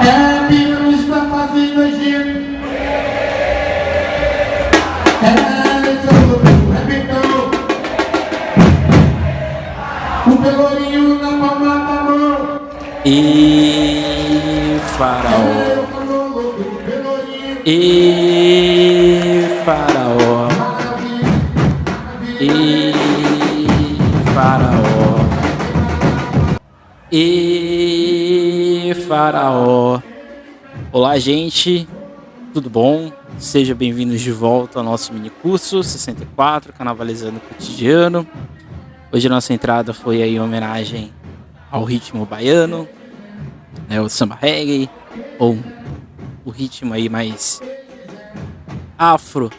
É, Pirão está fazendo a gente. Arrebentou. O pelourinho na palma da mão. E Faraó. E Faraó. E Faraó. E Faraó. Olá, gente. Tudo bom? Sejam bem-vindos de volta ao nosso mini curso 64, Carnavalizando o Cotidiano. Hoje a nossa entrada foi aí em homenagem ao ritmo baiano, né, o samba reggae, ou o ritmo aí mais afro,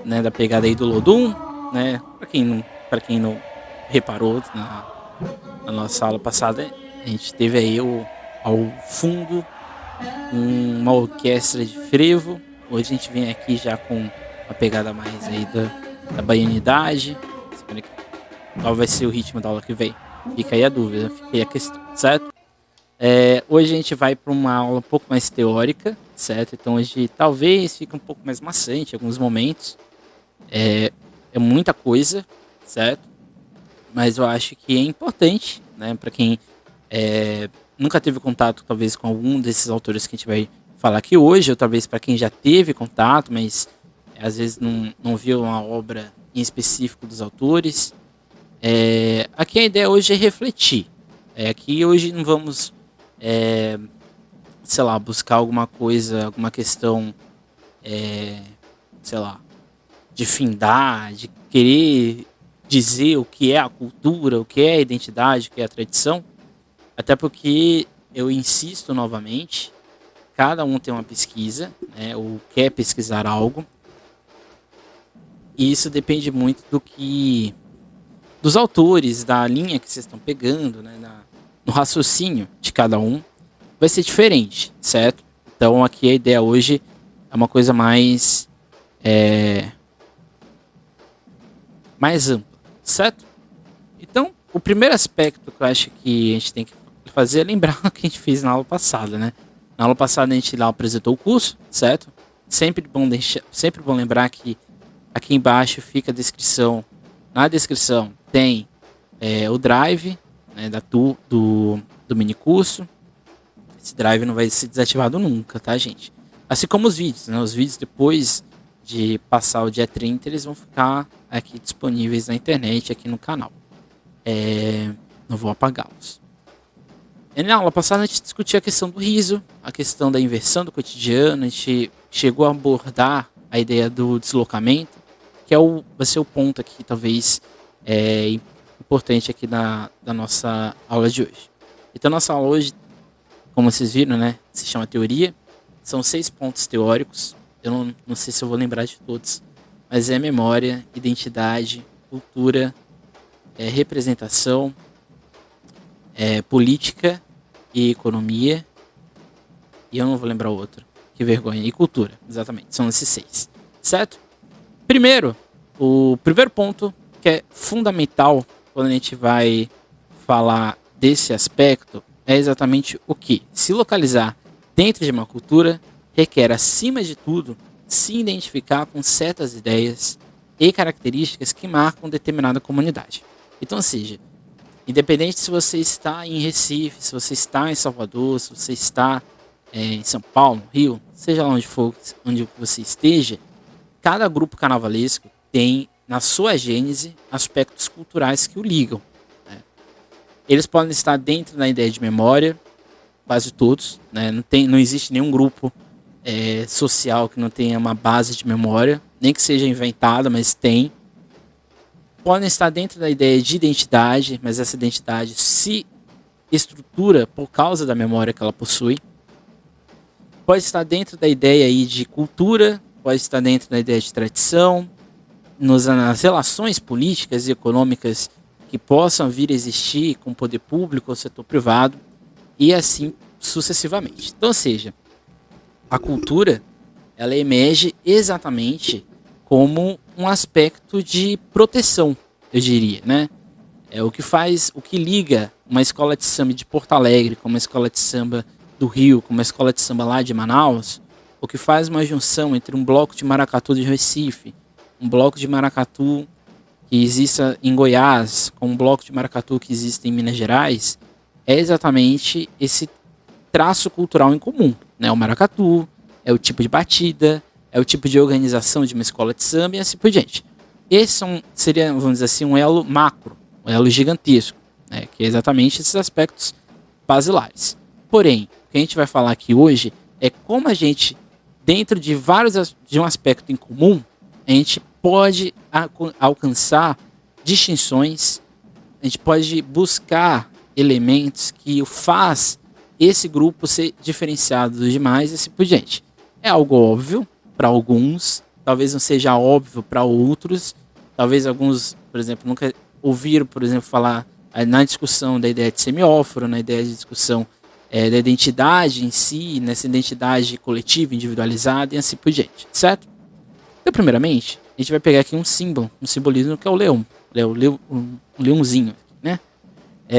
né, da pegada aí do Lodum, né? Para quem não reparou na nossa aula passada, a gente teve aí ao fundo uma orquestra de frevo. Hoje a gente vem aqui já com uma pegada mais aí da baianidade. Qual vai ser o ritmo da aula que vem? Fica aí a dúvida, fica aí a questão, certo? Hoje a gente vai para uma aula um pouco mais teórica, certo? Então hoje talvez fique um pouco mais maçante em alguns momentos. É muita coisa, certo? Mas eu acho que é importante, né? Para quem nunca teve contato talvez com algum desses autores que a gente vai falar aqui hoje, ou talvez para quem já teve contato, mas às vezes não viu uma obra em específico dos autores. Aqui a ideia hoje é refletir. Aqui hoje não vamos, sei lá, buscar alguma coisa, alguma questão, sei lá, de findar, de querer dizer o que é a cultura, o que é a identidade, o que é a tradição. Até porque eu insisto novamente, cada um tem uma pesquisa, né, ou quer pesquisar algo. E isso depende muito dos autores, da linha que vocês estão pegando, né, no raciocínio de cada um, vai ser diferente, certo? Então aqui a ideia hoje é uma coisa mais ampla, certo? Então, o primeiro aspecto que eu acho que a gente tem que fazer é lembrar o que a gente fez na aula passada, né? Na aula passada a gente lá apresentou o curso, certo? Sempre bom lembrar que aqui embaixo fica a descrição. Na descrição tem o drive, né, do mini curso. Esse drive não vai ser desativado nunca, tá, gente? Assim como os vídeos, né? Os vídeos depois de passar o dia 30, eles vão ficar aqui disponíveis na internet, aqui no canal. Não vou apagá-los. Na aula passada a gente discutiu a questão do riso, a questão da inversão do cotidiano, a gente chegou a abordar a ideia do deslocamento, que vai ser o ponto aqui, talvez, importante aqui da nossa aula de hoje. Então, nossa aula hoje, como vocês viram, né, se chama teoria. São 6 pontos teóricos. Eu não sei se eu vou lembrar de todos, mas é memória, identidade, cultura, representação, política e economia. E eu não vou lembrar outro. Que vergonha. E cultura, exatamente. São esses 6, certo? O primeiro ponto que é fundamental quando a gente vai falar desse aspecto é exatamente o que? Se localizar dentro de uma cultura requer, acima de tudo, se identificar com certas ideias e características que marcam determinada comunidade. Então, ou seja, independente se você está em Recife, se você está em Salvador, se você está em São Paulo, Rio, seja lá onde for, onde você esteja, cada grupo carnavalesco tem na sua gênese aspectos culturais que o ligam, né? Eles podem estar dentro da ideia de memória, quase todos, né? Não existe nenhum grupo social que não tenha uma base de memória, nem que seja inventada, mas tem. Podem estar dentro da ideia de identidade, mas essa identidade se estrutura por causa da memória que ela possui. Pode estar dentro da ideia aí de cultura, pode estar dentro da ideia de tradição, nas relações políticas e econômicas que possam vir a existir com o poder público ou setor privado, e assim sucessivamente. Então, ou seja, a cultura ela emerge exatamente como um aspecto de proteção, eu diria, né? O que liga uma escola de samba de Porto Alegre com uma escola de samba do Rio com uma escola de samba lá de Manaus, o que faz uma junção entre um bloco de maracatu de Recife, um bloco de maracatu que exista em Goiás, com um bloco de maracatu que existe em Minas Gerais, é exatamente esse traço cultural em comum, né? O maracatu, é o tipo de batida, é o tipo de organização de uma escola de samba e assim por diante. Esse seria, vamos dizer assim, um elo macro, um elo gigantesco, né? Que é exatamente esses aspectos basilares. Porém, o que a gente vai falar aqui hoje é como a gente, dentro de um aspecto em comum, a gente pode alcançar distinções, a gente pode buscar elementos que o faz esse grupo ser diferenciado dos demais e assim por diante. É algo óbvio para alguns, talvez não seja óbvio para outros, talvez alguns, por exemplo, nunca ouviram, por exemplo, falar na discussão da ideia de semióforo, na ideia de discussão da identidade em si, nessa identidade coletiva, individualizada e assim por diante, certo? Então, primeiramente, a gente vai pegar aqui um símbolo, um simbolismo que é o leão, um leãozinho, né?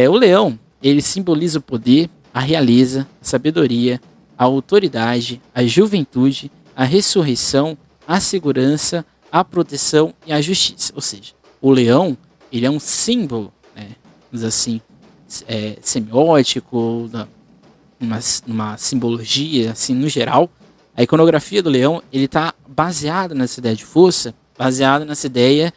O leão, ele simboliza o poder, a realeza, a sabedoria, a autoridade, a juventude, a ressurreição, a segurança, a proteção e a justiça. Ou seja, o leão, ele é um símbolo, né, assim, semiótico, numa simbologia, assim, no geral. A iconografia do leão, ele está baseada nessa ideia de força, baseada nessa ideia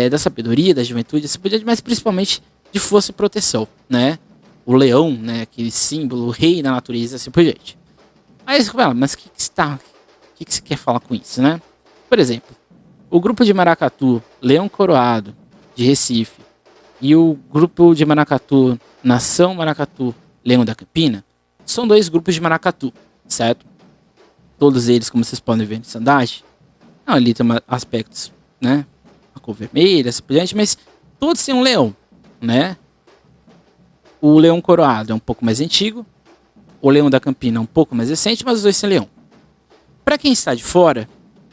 da sabedoria, da juventude, mas principalmente de força e proteção, né? O leão, né, aquele símbolo, o rei da natureza, assim por diante. Aí você fala, mas o que você quer falar com isso, né? Por exemplo, o grupo de maracatu Leão Coroado, de Recife, e o grupo de maracatu Nação Maracatu Leão da Campina, são dois grupos de maracatu, certo? Todos eles, como vocês podem ver no sandage, ali tem aspectos, né? A cor vermelha, assim por diante, mas todos têm um leão, né? O leão coroado é um pouco mais antigo, o leão da Campina é um pouco mais recente, mas os dois têm leão. Para quem está de fora,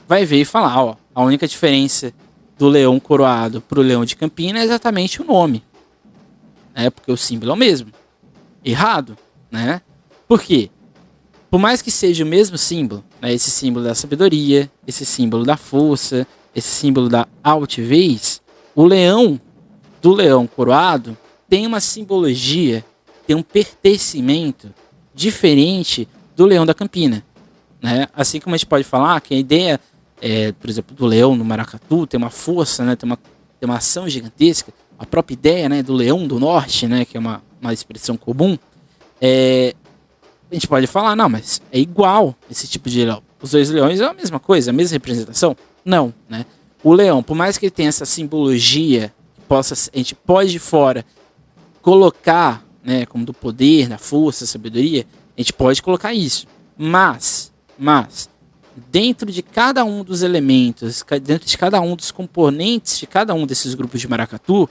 vai ver e falar, ó, a única diferença do leão coroado para o leão de Campina é exatamente o nome, né? Porque o símbolo é o mesmo. Errado, né? Por quê? Por mais que seja o mesmo símbolo, né, esse símbolo da sabedoria, esse símbolo da força, esse símbolo da altivez, o leão do leão coroado tem uma simbologia, tem um pertencimento diferente do leão da Campina, né? Assim como a gente pode falar que a ideia, por exemplo, do leão no maracatu tem uma força, né, tem uma ação gigantesca, a própria ideia, né, do leão do norte, né, que é uma expressão comum, a gente pode falar, não, mas é igual esse tipo de leão. Os dois leões é a mesma coisa, a mesma representação? Não, né? O leão, por mais que ele tenha essa simbologia, a gente pode de fora colocar, né, como do poder, da força, da sabedoria, a gente pode colocar isso. Mas, dentro de cada um dos elementos, dentro de cada um dos componentes de cada um desses grupos de maracatu,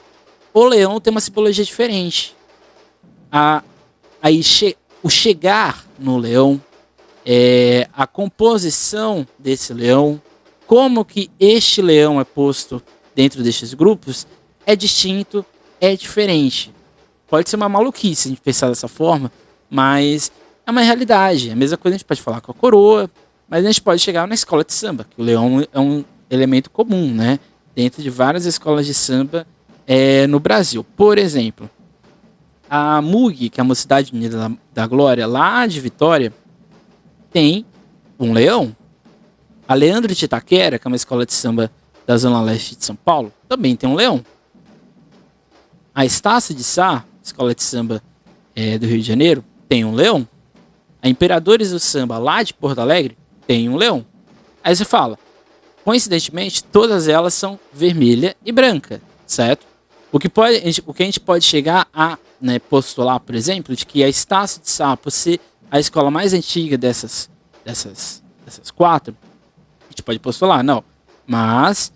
o leão tem uma simbologia diferente. O chegar no leão, a composição desse leão, como que este leão é posto dentro destes grupos, é distinto, é diferente. Pode ser uma maluquice a gente pensar dessa forma, mas é uma realidade. A mesma coisa a gente pode falar com a coroa, mas a gente pode chegar na escola de samba, que o leão é um elemento comum, né? Dentro de várias escolas de samba no Brasil. Por exemplo, a MUG, que é a Mocidade Unida da Glória, lá de Vitória, tem um leão. A Leandro de Itaquera, que é uma escola de samba da Zona Leste de São Paulo, também tem um leão. A Estácio de Sá, escola de samba do Rio de Janeiro, tem um leão. A Imperadores do Samba, lá de Porto Alegre, tem um leão. Aí você fala, coincidentemente, todas elas são vermelha e branca, certo? O que a gente pode chegar a, né, postular, por exemplo, de que a Estácio de Sá, por ser a escola mais antiga dessas quatro, a gente pode postular, não. Mas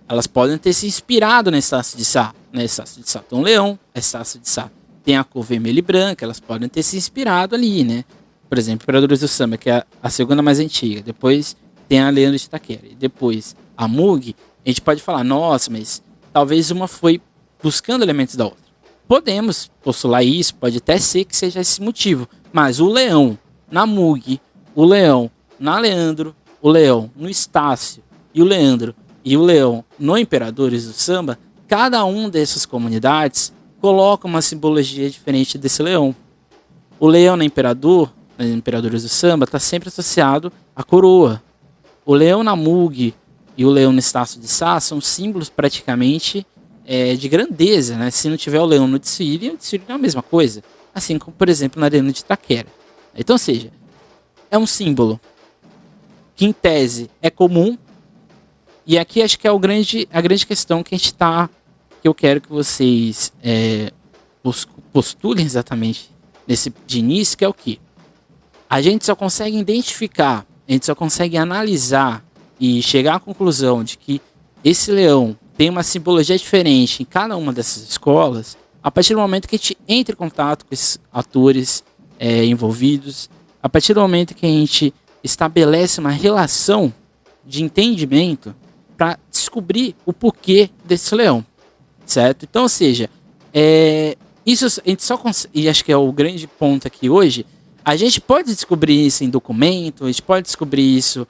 elas podem ter se inspirado na Estácio de Sá. Na Estácio de Sá tem um leão, a Estácio de Sá tem a cor vermelha e branca, elas podem ter se inspirado ali, né? Por exemplo, Imperadores do Samba, que é a segunda mais antiga. Depois tem a Leandro de Itaquera. E depois a MUG, a gente pode falar, nossa, mas talvez uma foi buscando elementos da outra. Podemos postular isso, pode até ser que seja esse motivo. Mas o leão na Mug, o leão na Leandro, o leão no Estácio e o Leandro e o leão no Imperadores do Samba, cada um dessas comunidades coloca uma simbologia diferente desse leão. O leão na Imperadores do Samba, está sempre associado à coroa. O leão na Mug e o leão no Estácio de Sá são símbolos praticamente de grandeza, né? Se não tiver o leão no desfile, o desfile é a mesma coisa. Assim como, por exemplo, na Arena de Itaquera. Então, ou seja, é um símbolo que, em tese, é comum. E aqui acho que é a grande questão que que eu quero que vocês postulem exatamente de início, que é o quê? A gente só consegue identificar, a gente só consegue analisar e chegar à conclusão de que esse leão tem uma simbologia diferente em cada uma dessas escolas a partir do momento que a gente entra em contato com esses atores envolvidos, a partir do momento que a gente estabelece uma relação de entendimento para descobrir o porquê desse leão, certo? Então, ou seja, isso a gente só consegue, e acho que é o grande ponto aqui hoje, a gente pode descobrir isso em documento, a gente pode descobrir isso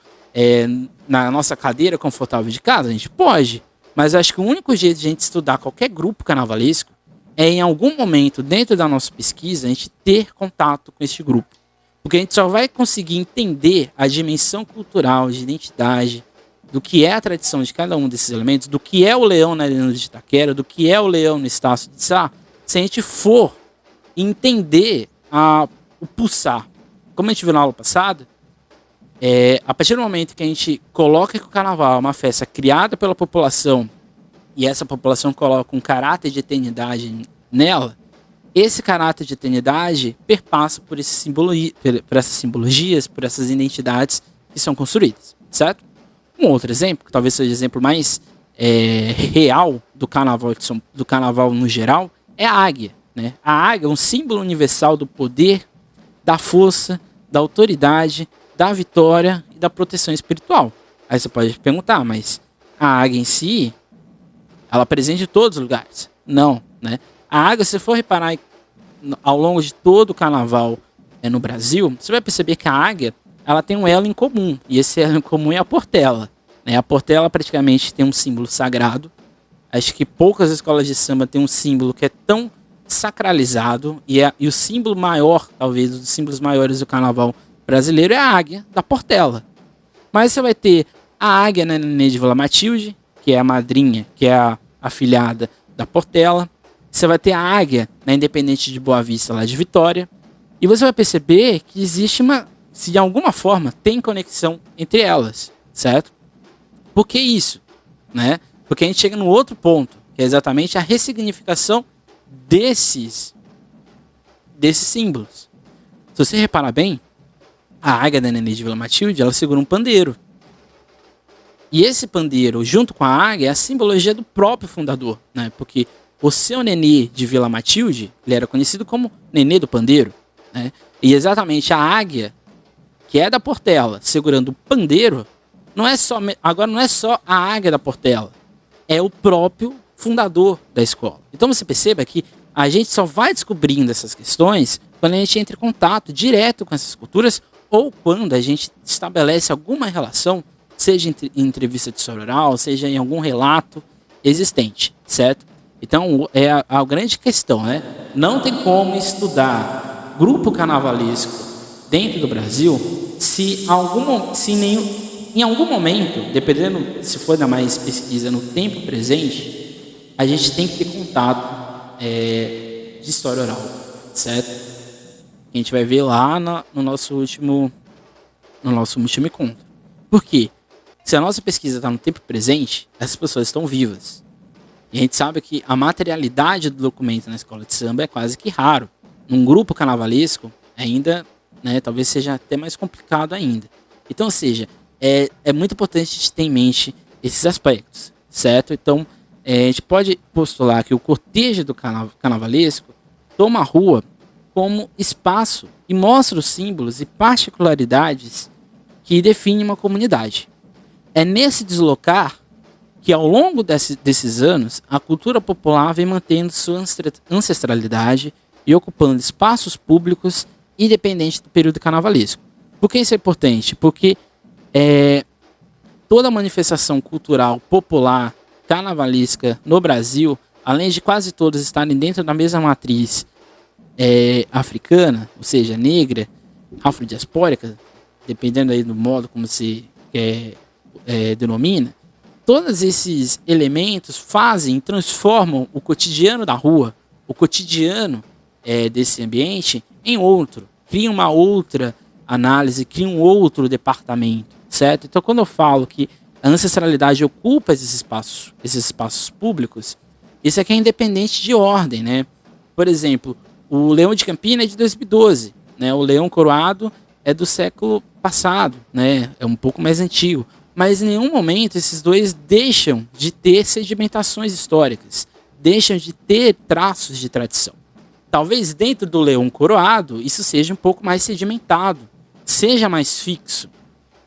na nossa cadeira confortável de casa, a gente pode, mas acho que o único jeito de a gente estudar qualquer grupo carnavalesco é em algum momento, dentro da nossa pesquisa, a gente ter contato com este grupo. Porque a gente só vai conseguir entender a dimensão cultural, de identidade, do que é a tradição de cada um desses elementos, do que é o leão na Arena de Itaquera, do que é o leão no Estácio de Sá, se a gente for entender o pulsar. Como a gente viu na aula passada, a partir do momento que a gente coloca que o carnaval é uma festa criada pela população e essa população coloca um caráter de eternidade nela, esse caráter de eternidade perpassa por essas simbologias, por essas identidades que são construídas, certo? Um outro exemplo, que talvez seja o exemplo mais real do carnaval no geral, é a águia, né? A águia é um símbolo universal do poder, da força, da autoridade, da vitória e da proteção espiritual. Aí você pode perguntar, mas a águia em si, ela é presente em todos os lugares? Não, né? A águia, se você for reparar ao longo de todo o carnaval no Brasil, você vai perceber que a águia, ela tem um elo em comum, e esse elo em comum é a portela, né? A portela praticamente tem um símbolo sagrado. Acho que poucas escolas de samba têm um símbolo que é tão sacralizado, e o símbolo maior, talvez, dos símbolos maiores do carnaval brasileiro é a águia da portela. Mas você vai ter a águia na Nenê de Vila Matilde, que é a madrinha, que é a afilhada da Portela. Você vai ter a águia na Independente de Boa Vista, lá de Vitória. E você vai perceber que existe se de alguma forma tem conexão entre elas, certo? Por que isso? Né? Porque a gente chega no outro ponto, que é exatamente a ressignificação desses símbolos. Se você reparar bem, a águia da Nenê de Vila Matilde, ela segura um pandeiro. E esse pandeiro, junto com a águia, é a simbologia do próprio fundador, né? Porque o seu Nenê de Vila Matilde, ele era conhecido como Nenê do Pandeiro, né? E exatamente a águia, que é da Portela, segurando o pandeiro, agora não é só a águia da Portela, é o próprio fundador da escola. Então você perceba que a gente só vai descobrindo essas questões quando a gente entra em contato direto com essas culturas ou quando a gente estabelece alguma relação, seja em entrevista de história oral, seja em algum relato existente, certo? Então, é a grande questão, né? Não tem como estudar grupo carnavalesco dentro do Brasil se em algum momento, dependendo se for da mais pesquisa no tempo presente, a gente tem que ter contato de história oral, certo? A gente vai ver lá no nosso último encontro. Por quê? Se a nossa pesquisa está no tempo presente, essas pessoas estão vivas. E a gente sabe que a materialidade do documento na escola de samba é quase que raro. Num grupo carnavalesco, ainda, né, talvez seja até mais complicado ainda. Então, ou seja, é muito importante a gente ter em mente esses aspectos, certo? Então, a gente pode postular que o cortejo do carnavalesco toma a rua como espaço e mostra os símbolos e particularidades que definem uma comunidade. É nesse deslocar que, ao longo desses anos, a cultura popular vem mantendo sua ancestralidade e ocupando espaços públicos independente do período carnavalesco. Por que isso é importante? Porque toda manifestação cultural popular carnavalesca no Brasil, além de quase todas estarem dentro da mesma matriz africana, ou seja, negra, afrodiaspórica, dependendo aí do modo como se denomina, todos esses elementos transformam o cotidiano da rua, o cotidiano desse ambiente em outro, criam uma outra análise, criam um outro departamento, certo? Então, quando eu falo que a ancestralidade ocupa esses espaços públicos, isso aqui é independente de ordem, né? Por exemplo, o Leão de Campina é de 2012, né? O Leão Coroado é do século passado, né? É um pouco mais antigo. Mas em nenhum momento esses dois deixam de ter sedimentações históricas, deixam de ter traços de tradição. Talvez dentro do Leão Coroado isso seja um pouco mais sedimentado, seja mais fixo.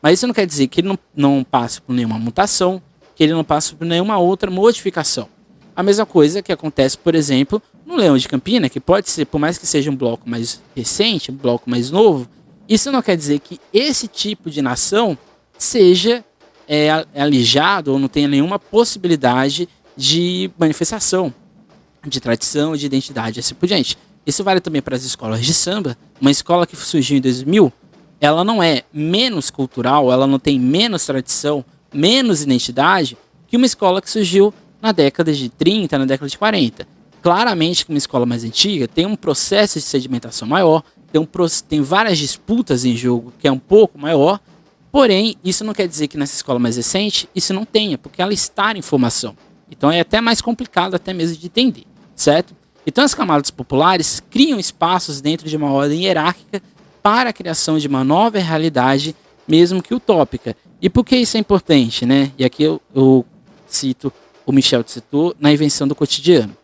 Mas isso não quer dizer que ele não passe por nenhuma mutação, que ele não passe por nenhuma outra modificação. A mesma coisa que acontece, por exemplo, no Leão de Campina, que pode ser, por mais que seja um bloco mais recente, um bloco mais novo, isso não quer dizer que esse tipo de nação seja alijado ou não tenha nenhuma possibilidade de manifestação, de tradição, de identidade, assim por diante. Isso vale também para as escolas de samba. Uma escola que surgiu em 2000, ela não é menos cultural, ela não tem menos tradição, menos identidade que uma escola que surgiu na década de 30, na década de 40. Claramente que uma escola mais antiga tem um processo de sedimentação maior, tem várias disputas em jogo que é um pouco maior, porém, isso não quer dizer que nessa escola mais recente isso não tenha, porque ela está em formação. Então é até mais complicado até mesmo de entender, certo? Então as camadas populares criam espaços dentro de uma ordem hierárquica para a criação de uma nova realidade, mesmo que utópica. E por que isso é importante, né? E aqui eu cito o Michel de Certeau na Invenção do Cotidiano.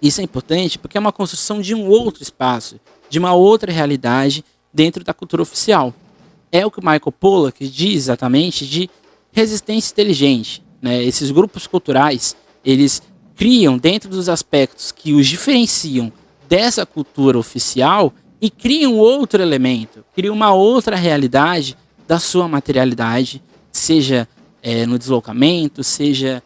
Isso é importante porque é uma construção de um outro espaço, de uma outra realidade dentro da cultura oficial. É o que o Michael Pollack diz exatamente de resistência inteligente, né? Esses grupos culturais, eles criam dentro dos aspectos que os diferenciam dessa cultura oficial e criam outro elemento, criam uma outra realidade da sua materialidade, seja no deslocamento, seja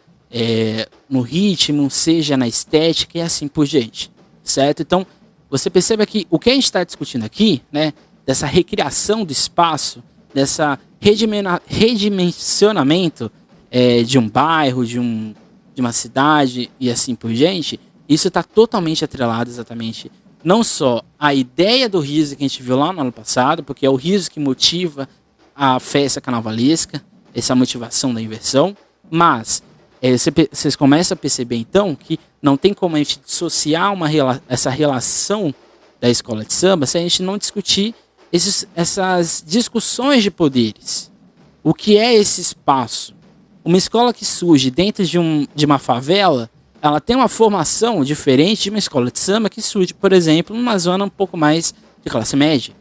no ritmo, seja na estética e assim por diante, certo? Então, você perceba que o que a gente está discutindo aqui, né, dessa recriação do espaço, dessa redimensionamento de um bairro, de uma cidade e assim por diante, isso está totalmente atrelado exatamente não só à ideia do riso que a gente viu lá no ano passado, porque é o riso que motiva a festa carnavalesca, essa motivação da inversão, mas vocês começam a perceber então que não tem como a gente dissociar essa relação da escola de samba se a gente não discutir essas discussões de poderes. O que é esse espaço? Uma escola que surge dentro de uma favela, ela tem uma formação diferente de uma escola de samba que surge, por exemplo, numa zona um pouco mais de classe média.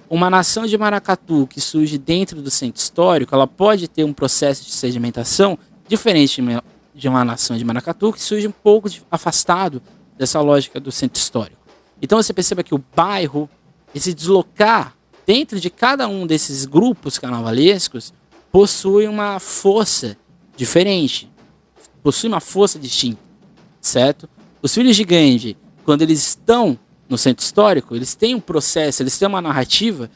Uma nação de maracatu que surge dentro do centro histórico, ela pode ter um processo de sedimentação diferente de uma nação de maracatu que surge um pouco afastado dessa lógica do centro histórico. Então você perceba que o bairro, esse deslocar dentro de cada um desses grupos carnavalescos, possui uma força diferente, possui uma força distinta, certo? Os filhos de Gandhi, quando eles estão no centro histórico, eles têm um processo, eles têm uma narrativa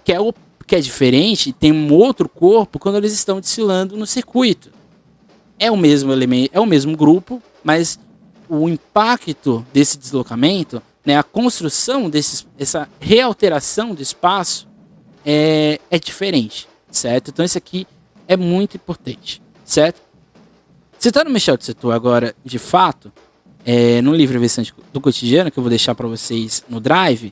que é diferente, tem um outro corpo quando eles estão desfilando no circuito. É o mesmo elemento, é o mesmo grupo, mas o impacto desse deslocamento, né, a construção essa realteração do espaço é diferente, certo? Então isso aqui é muito importante, certo? Citando Michel de Certeau agora, de fato, no livro Invenção do Cotidiano, que eu vou deixar para vocês no Drive,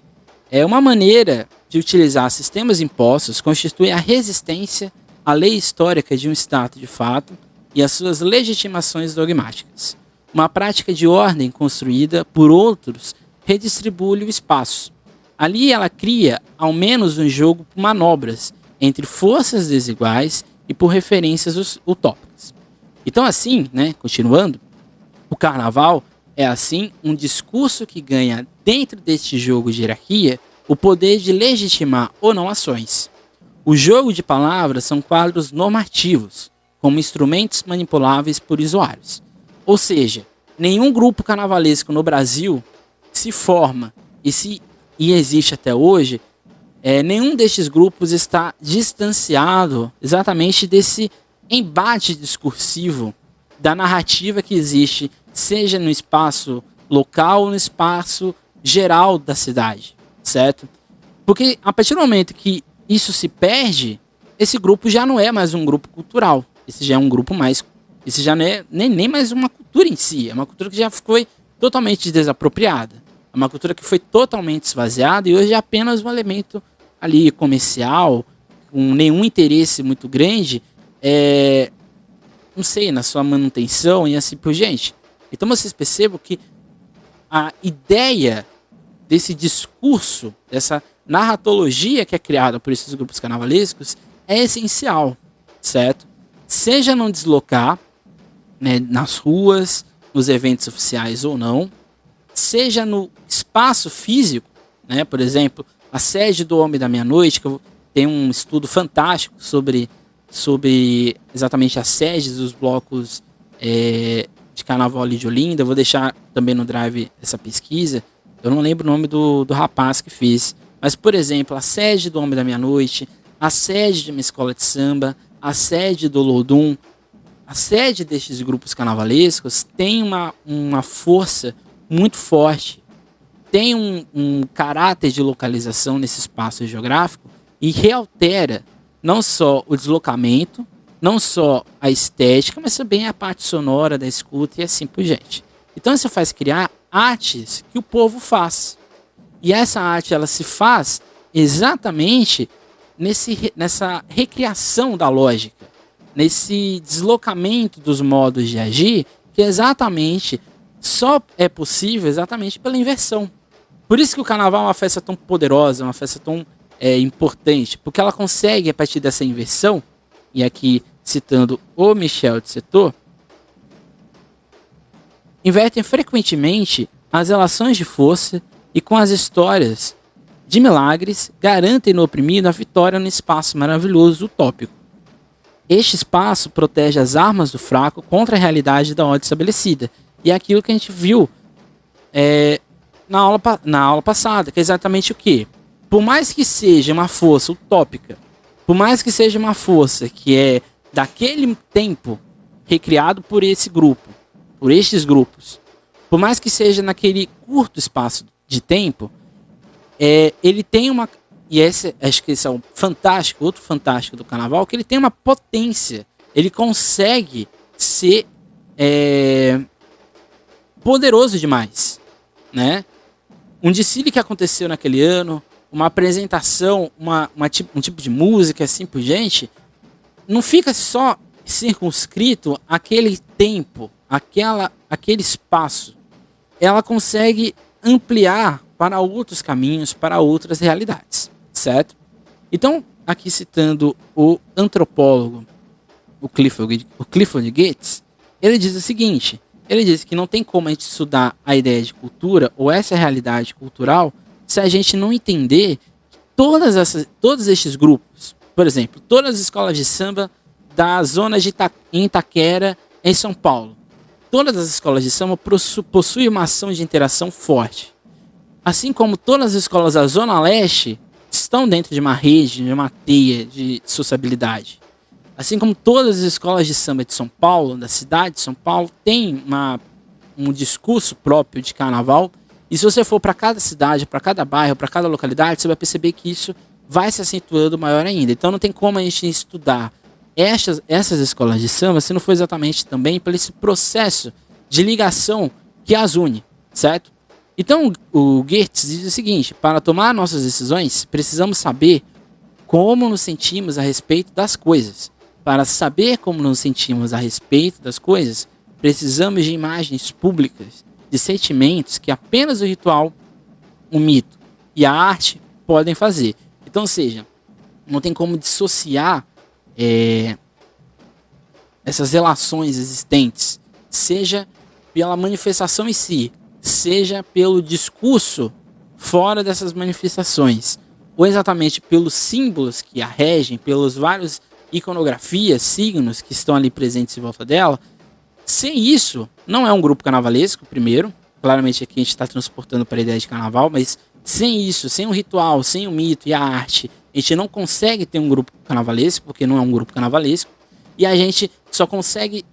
uma maneira de utilizar sistemas impostos constitui a resistência à lei histórica de um Estado de fato e às suas legitimações dogmáticas. Uma prática de ordem construída por outros redistribui o espaço. Ali ela cria, ao menos, um jogo por manobras entre forças desiguais e por referências utópicas. Então assim, né, continuando, o carnaval é assim um discurso que ganha dentro deste jogo de hierarquia o poder de legitimar ou não ações. O jogo de palavras são quadros normativos, como instrumentos manipuláveis por usuários. Ou seja, nenhum grupo carnavalesco no Brasil se forma e existe até hoje. Nenhum destes grupos está distanciado exatamente desse embate discursivo da narrativa que existe, seja no espaço local ou no espaço geral da cidade, certo? Porque a partir do momento que isso se perde, esse grupo já não é mais um grupo cultural. Esse já é um grupo mais... Esse já não é nem mais uma cultura em si. É uma cultura que já foi totalmente desapropriada. É uma cultura que foi totalmente esvaziada e hoje é apenas um elemento ali comercial, com nenhum interesse muito grande, não sei, na sua manutenção e assim por diante. Então vocês percebam que a ideia desse discurso, dessa narratologia que é criada por esses grupos carnavalescos é essencial, certo? Seja não deslocar, né, nas ruas, nos eventos oficiais ou não, seja no espaço físico, né, por exemplo, a sede do Homem da Meia-Noite, que tem um estudo fantástico sobre exatamente as sedes dos blocos de carnaval ali de Olinda. Eu vou deixar também no Drive essa pesquisa. Eu não lembro o nome do rapaz que fez. Mas, por exemplo, a sede do Homem da Meia-Noite, a sede de uma escola de samba, a sede do Lodum, a sede destes grupos carnavalescos tem uma força muito forte, tem um caráter de localização nesse espaço geográfico e realtera não só o deslocamento, não só a estética, mas também a parte sonora da escuta e assim por diante. Então isso faz criar artes que o povo faz. E essa arte ela se faz exatamente nessa recriação da lógica, nesse deslocamento dos modos de agir, que exatamente só é possível exatamente pela inversão. Por isso que o carnaval é uma festa tão poderosa, uma festa tão importante, porque ela consegue, a partir dessa inversão, e aqui citando o Michel de Certeau, invertem frequentemente as relações de força e com as histórias de milagres garantem no oprimido a vitória no espaço maravilhoso utópico. Este espaço protege as armas do fraco contra a realidade da ordem estabelecida. E é aquilo que a gente viu na aula passada, que é exatamente o quê? Por mais que seja uma força utópica, por mais que seja uma força que é daquele tempo recriado por esse grupo, por estes grupos, por mais que seja naquele curto espaço de tempo, ele tem uma... E acho que esse é um fantástico, outro fantástico do carnaval, que ele tem uma potência. Ele consegue ser poderoso demais, né? Um desfile que aconteceu naquele ano, uma apresentação, um tipo de música, assim por diante, não fica só circunscrito àquele tempo, aquele espaço. Ela consegue ampliar para outros caminhos, para outras realidades, certo? Então, aqui citando o antropólogo, o Clifford Geertz, ele diz o seguinte, ele diz que não tem como a gente estudar a ideia de cultura ou essa realidade cultural se a gente não entender que todos estes grupos, por exemplo, todas as escolas de samba da zona de Itaquera, em São Paulo, todas as escolas de samba possuem uma ação de interação forte. Assim como todas as escolas da Zona Leste estão dentro de uma rede, de uma teia de sociabilidade. Assim como todas as escolas de samba de São Paulo, da cidade de São Paulo, têm um discurso próprio de carnaval. E se você for para cada cidade, para cada bairro, para cada localidade, você vai perceber que isso vai se acentuando maior ainda. Então não tem como a gente estudar essas escolas de samba se não for exatamente também por esse processo de ligação que as une, certo? Então o Geertz diz o seguinte: para tomar nossas decisões, precisamos saber como nos sentimos a respeito das coisas. Para saber como nos sentimos a respeito das coisas, precisamos de imagens públicas, de sentimentos que apenas o ritual, o mito e a arte podem fazer. Então, ou seja, não tem como dissociar essas relações existentes, seja pela manifestação em si, seja pelo discurso fora dessas manifestações, ou exatamente pelos símbolos que a regem, pelos vários iconografias, signos que estão ali presentes em volta dela, sem isso, não é um grupo carnavalesco, primeiro. Claramente aqui a gente está transportando para a ideia de carnaval, mas sem isso, sem o ritual, sem o mito e a arte, a gente não consegue ter um grupo carnavalesco, porque não é um grupo carnavalesco, e a gente só consegue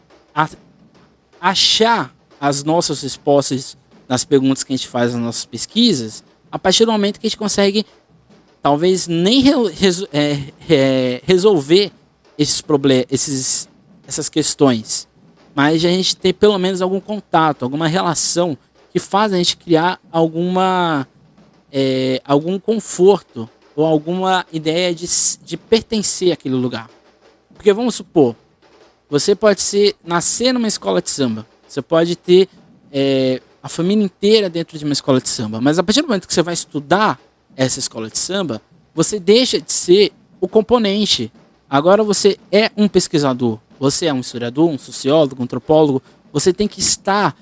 achar as nossas respostas nas perguntas que a gente faz nas nossas pesquisas a partir do momento que a gente consegue, talvez nem resolver esses problemas, essas questões, mas a gente ter pelo menos algum contato, alguma relação que faz a gente criar algum conforto ou alguma ideia de pertencer àquele lugar. Porque vamos supor, você pode nascer numa escola de samba, você pode ter a família inteira dentro de uma escola de samba, mas a partir do momento que você vai estudar essa escola de samba, você deixa de ser o componente. Agora você é um pesquisador, você é um historiador, um sociólogo, um antropólogo, você tem que estar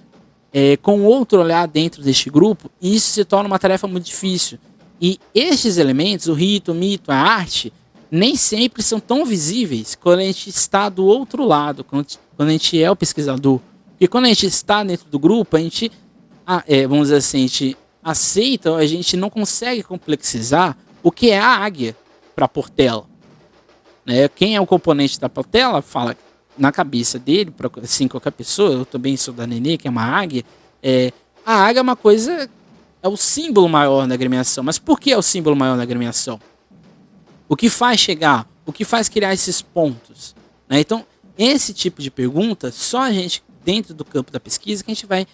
com outro olhar dentro deste grupo, e isso se torna uma tarefa muito difícil. E estes elementos, o rito, o mito, a arte, nem sempre são tão visíveis quando a gente está do outro lado, quando a gente é o pesquisador. Porque quando a gente está dentro do grupo, a gente, vamos dizer assim, a gente aceita, a gente não consegue complexizar o que é a águia para a Portela. Né? Quem é o componente da Portela fala na cabeça dele, para assim, qualquer pessoa, eu também sou da Nenê, que é uma águia, a águia é uma coisa, é o símbolo maior da agremiação. Mas por que é o símbolo maior da agremiação? O que faz chegar? O que faz criar esses pontos? Né? Então, esse tipo de pergunta, só a gente, dentro do campo da pesquisa, que a gente vai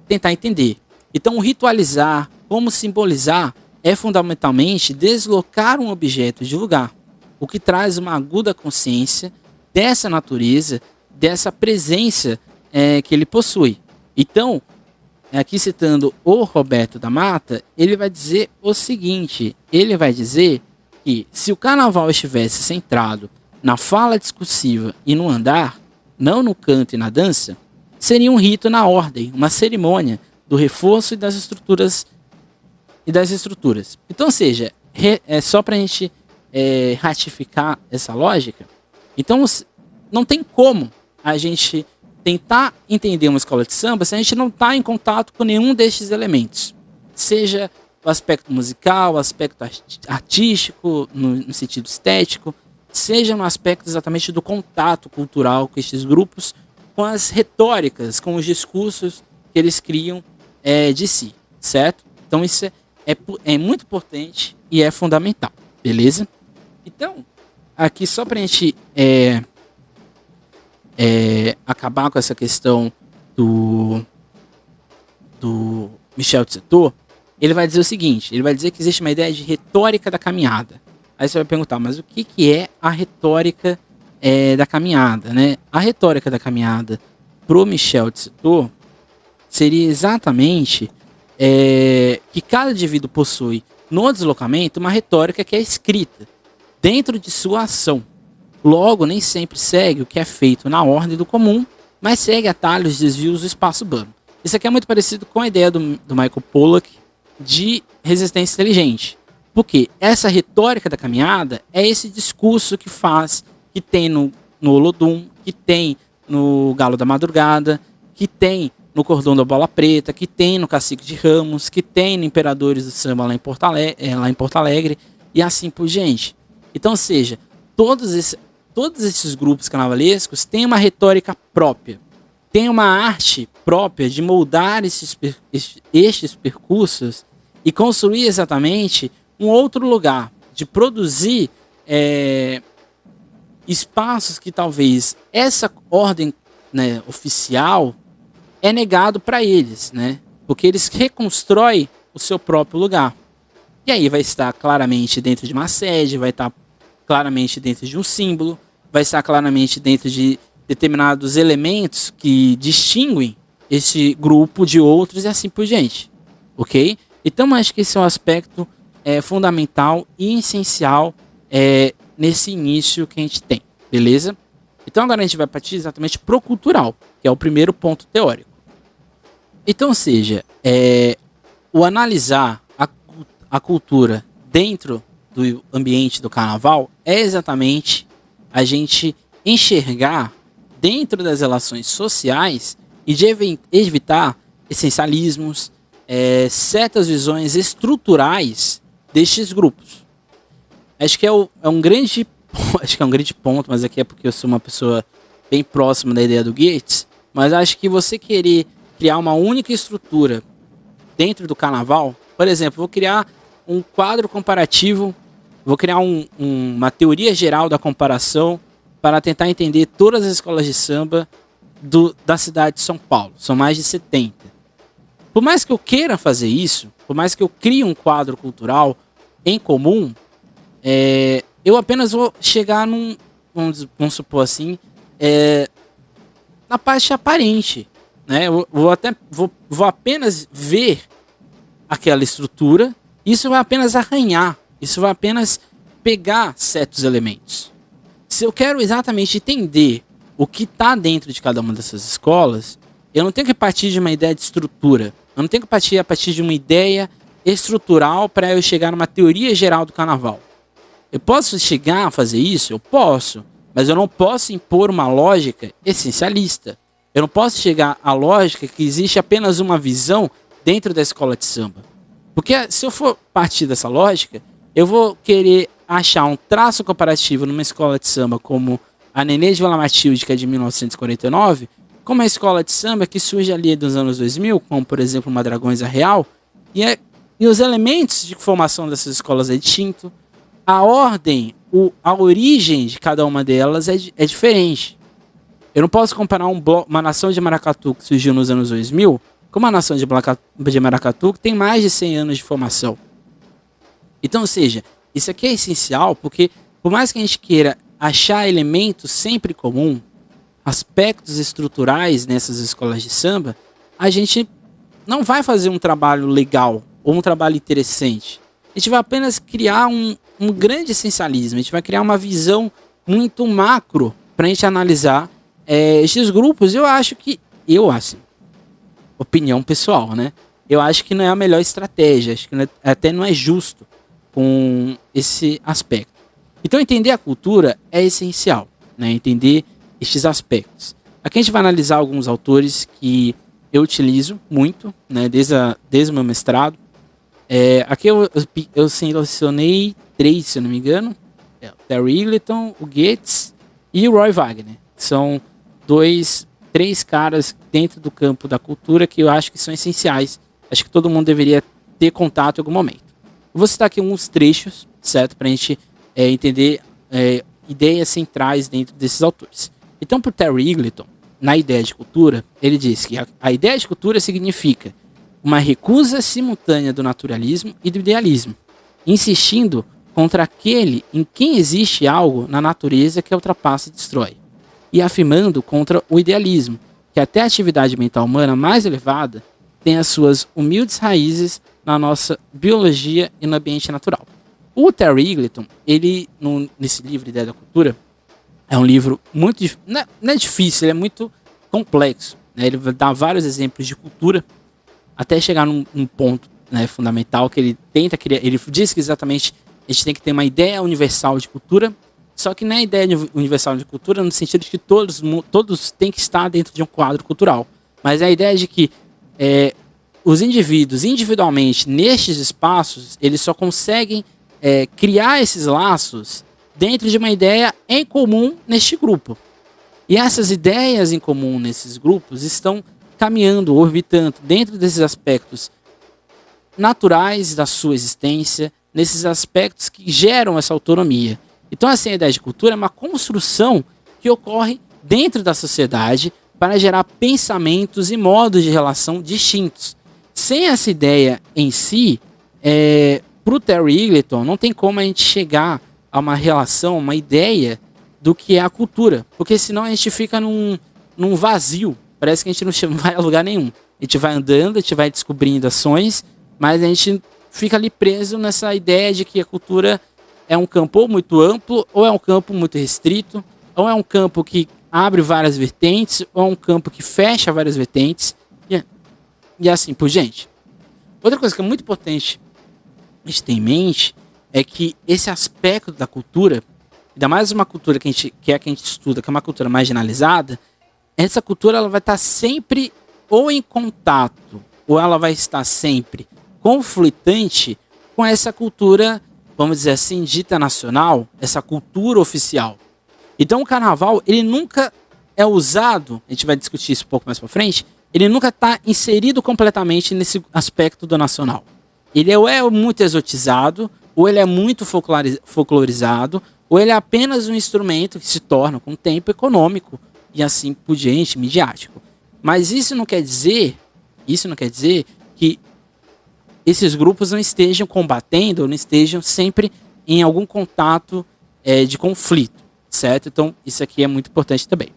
tentar entender. Então, o ritualizar, como simbolizar, é fundamentalmente deslocar um objeto de lugar, o que traz uma aguda consciência dessa natureza, dessa presença que ele possui. Então, aqui citando o Roberto da Mata, ele vai dizer o seguinte, ele vai dizer que se o carnaval estivesse centrado na fala discursiva e no andar, não no canto e na dança, seria um rito na ordem, uma cerimônia do reforço e das estruturas. Então, ou seja, é só para a gente ratificar essa lógica. Então, não tem como a gente tentar entender uma escola de samba se a gente não está em contato com nenhum destes elementos. Seja o aspecto musical, o aspecto artístico, no sentido estético, seja no aspecto exatamente do contato cultural com estes grupos, com as retóricas, com os discursos que eles criam de si, certo? Então isso é muito importante e é fundamental, beleza? Então, aqui só para a gente acabar com essa questão do Michel de Certeau, ele vai dizer o seguinte, ele vai dizer que existe uma ideia de retórica da caminhada. Aí você vai perguntar, mas o que é a retórica da caminhada, né? A retórica da caminhada pro Michel de Certeau seria exatamente que cada indivíduo possui no deslocamento uma retórica que é escrita dentro de sua ação. Logo, nem sempre segue o que é feito na ordem do comum, mas segue atalhos, desvios do espaço urbano. Isso aqui é muito parecido com a ideia do Michael Pollock de resistência inteligente. Porque essa retórica da caminhada é esse discurso que tem no Olodum, que tem no Galo da Madrugada, que tem no Cordão da Bola Preta, que tem no Cacique de Ramos, que tem no Imperadores do Samba lá em Porto Alegre, e assim por diante. Então, ou seja, todos esses grupos carnavalescos têm uma retórica própria, tem uma arte própria de moldar estes percursos e construir exatamente um outro lugar, de produzir espaços que talvez essa ordem, né, oficial é negado para eles, né? Porque eles reconstroem o seu próprio lugar. E aí vai estar claramente dentro de uma sede, vai estar claramente dentro de um símbolo, vai estar claramente dentro de determinados elementos que distinguem esse grupo de outros e assim por diante, ok? Então acho que esse é um aspecto fundamental e essencial nesse início que a gente tem, beleza? Então agora a gente vai partir exatamente pro cultural, que é o primeiro ponto teórico. Então, ou seja, o analisar a cultura dentro do ambiente do carnaval é exatamente a gente enxergar dentro das relações sociais e de evitar essencialismos, certas visões estruturais destes grupos. Acho que é um grande acho que é um grande ponto, mas aqui é porque eu sou uma pessoa bem próxima da ideia do Gates, mas acho que você querer criar uma única estrutura dentro do carnaval, por exemplo, vou criar um quadro comparativo, vou criar uma teoria geral da comparação para tentar entender todas as escolas de samba da cidade de São Paulo. São mais de 70. Por mais que eu queira fazer isso, por mais que eu crie um quadro cultural em comum, eu apenas vou chegar vamos supor assim, na parte aparente, né? Eu vou apenas ver aquela estrutura, isso vai apenas arranhar, isso vai apenas pegar certos elementos. Se eu quero exatamente entender o que está dentro de cada uma dessas escolas, eu não tenho que partir de uma ideia de estrutura, eu não tenho que partir a partir de uma ideia estrutural para eu chegar numa teoria geral do carnaval. Eu posso chegar a fazer isso? Eu posso, mas eu não posso impor uma lógica essencialista. Eu não posso chegar à lógica que existe apenas uma visão dentro da escola de samba. Porque se eu for partir dessa lógica, eu vou querer achar um traço comparativo numa escola de samba como a Nenê de Vila Matilde, que é de 1949, com uma escola de samba que surge ali dos anos 2000, como por exemplo uma Dragões a Real, e os elementos de formação dessas escolas é distinto, a ordem, a origem de cada uma delas é diferente. Eu não posso comparar uma nação de maracatu que surgiu nos anos 2000 com uma nação de maracatu que tem mais de 100 anos de formação. Então, ou seja, isso aqui é essencial porque, por mais que a gente queira achar elementos sempre comum, aspectos estruturais nessas escolas de samba, a gente não vai fazer um trabalho legal ou um trabalho interessante. A gente vai apenas criar um grande essencialismo, a gente vai criar uma visão muito macro para a gente analisar esses grupos. Eu acho, opinião pessoal, né? Eu acho que não é a melhor estratégia, acho que até não é justo com esse aspecto. Então entender a cultura é essencial, né? Entender estes aspectos. Aqui a gente vai analisar alguns autores que eu utilizo muito, né? Desde o meu mestrado. Aqui eu selecionei 3, se eu não me engano. O Terry Eagleton, o Goetz e o Roy Wagner. São 3 caras dentro do campo da cultura que eu acho que são essenciais. Acho que todo mundo deveria ter contato em algum momento. Eu vou citar aqui uns trechos, certo? Para a gente entender ideias centrais dentro desses autores. Então, para o Terry Eagleton, na ideia de cultura, ele diz que a ideia de cultura significa uma recusa simultânea do naturalismo e do idealismo, insistindo contra aquele em quem existe algo na natureza que a ultrapassa e destrói, e afirmando contra o idealismo, que até a atividade mental humana mais elevada tem as suas humildes raízes na nossa biologia e no ambiente natural. O Terry Eagleton, ele, nesse livro Ideia da Cultura, é um livro muito difícil, não é difícil, ele é muito complexo, né? Ele dá vários exemplos de cultura, até chegar num ponto, né, fundamental, que ele tenta criar. Ele diz que exatamente a gente tem que ter uma ideia universal de cultura, só que não é ideia universal de cultura no sentido de que todos têm que estar dentro de um quadro cultural, mas é a ideia de que os indivíduos, individualmente, nestes espaços, eles só conseguem criar esses laços dentro de uma ideia em comum neste grupo. E essas ideias em comum nesses grupos estão caminhando, orbitando dentro desses aspectos naturais da sua existência, nesses aspectos que geram essa autonomia. Então, assim, a ideia de cultura é uma construção que ocorre dentro da sociedade para gerar pensamentos e modos de relação distintos. Sem essa ideia em si, para o Terry Eagleton, não tem como a gente chegar a uma relação, uma ideia do que é a cultura, porque senão a gente fica num vazio. Parece que a gente não vai a lugar nenhum. A gente vai andando, a gente vai descobrindo ações, mas a gente fica ali preso nessa ideia de que a cultura é um campo ou muito amplo, ou é um campo muito restrito, ou é um campo que abre várias vertentes, ou é um campo que fecha várias vertentes, e assim por diante. Outra coisa que é muito importante a gente tem em mente é que esse aspecto da cultura, ainda mais uma cultura que a gente estuda, que é uma cultura marginalizada, essa cultura ela vai estar sempre ou em contato, ou ela vai estar sempre conflitante com essa cultura, vamos dizer assim, dita nacional, essa cultura oficial. Então o carnaval, ele nunca é usado, a gente vai discutir isso um pouco mais pra frente, ele nunca está inserido completamente nesse aspecto do nacional. Ele ou é muito exotizado, ou ele é muito folclorizado, ou ele é apenas um instrumento que se torna, com o tempo, econômico e assim por diante, midiático. Mas isso não quer dizer que esses grupos não estejam combatendo, ou não estejam sempre em algum contato de conflito, certo? Então, isso aqui é muito importante também.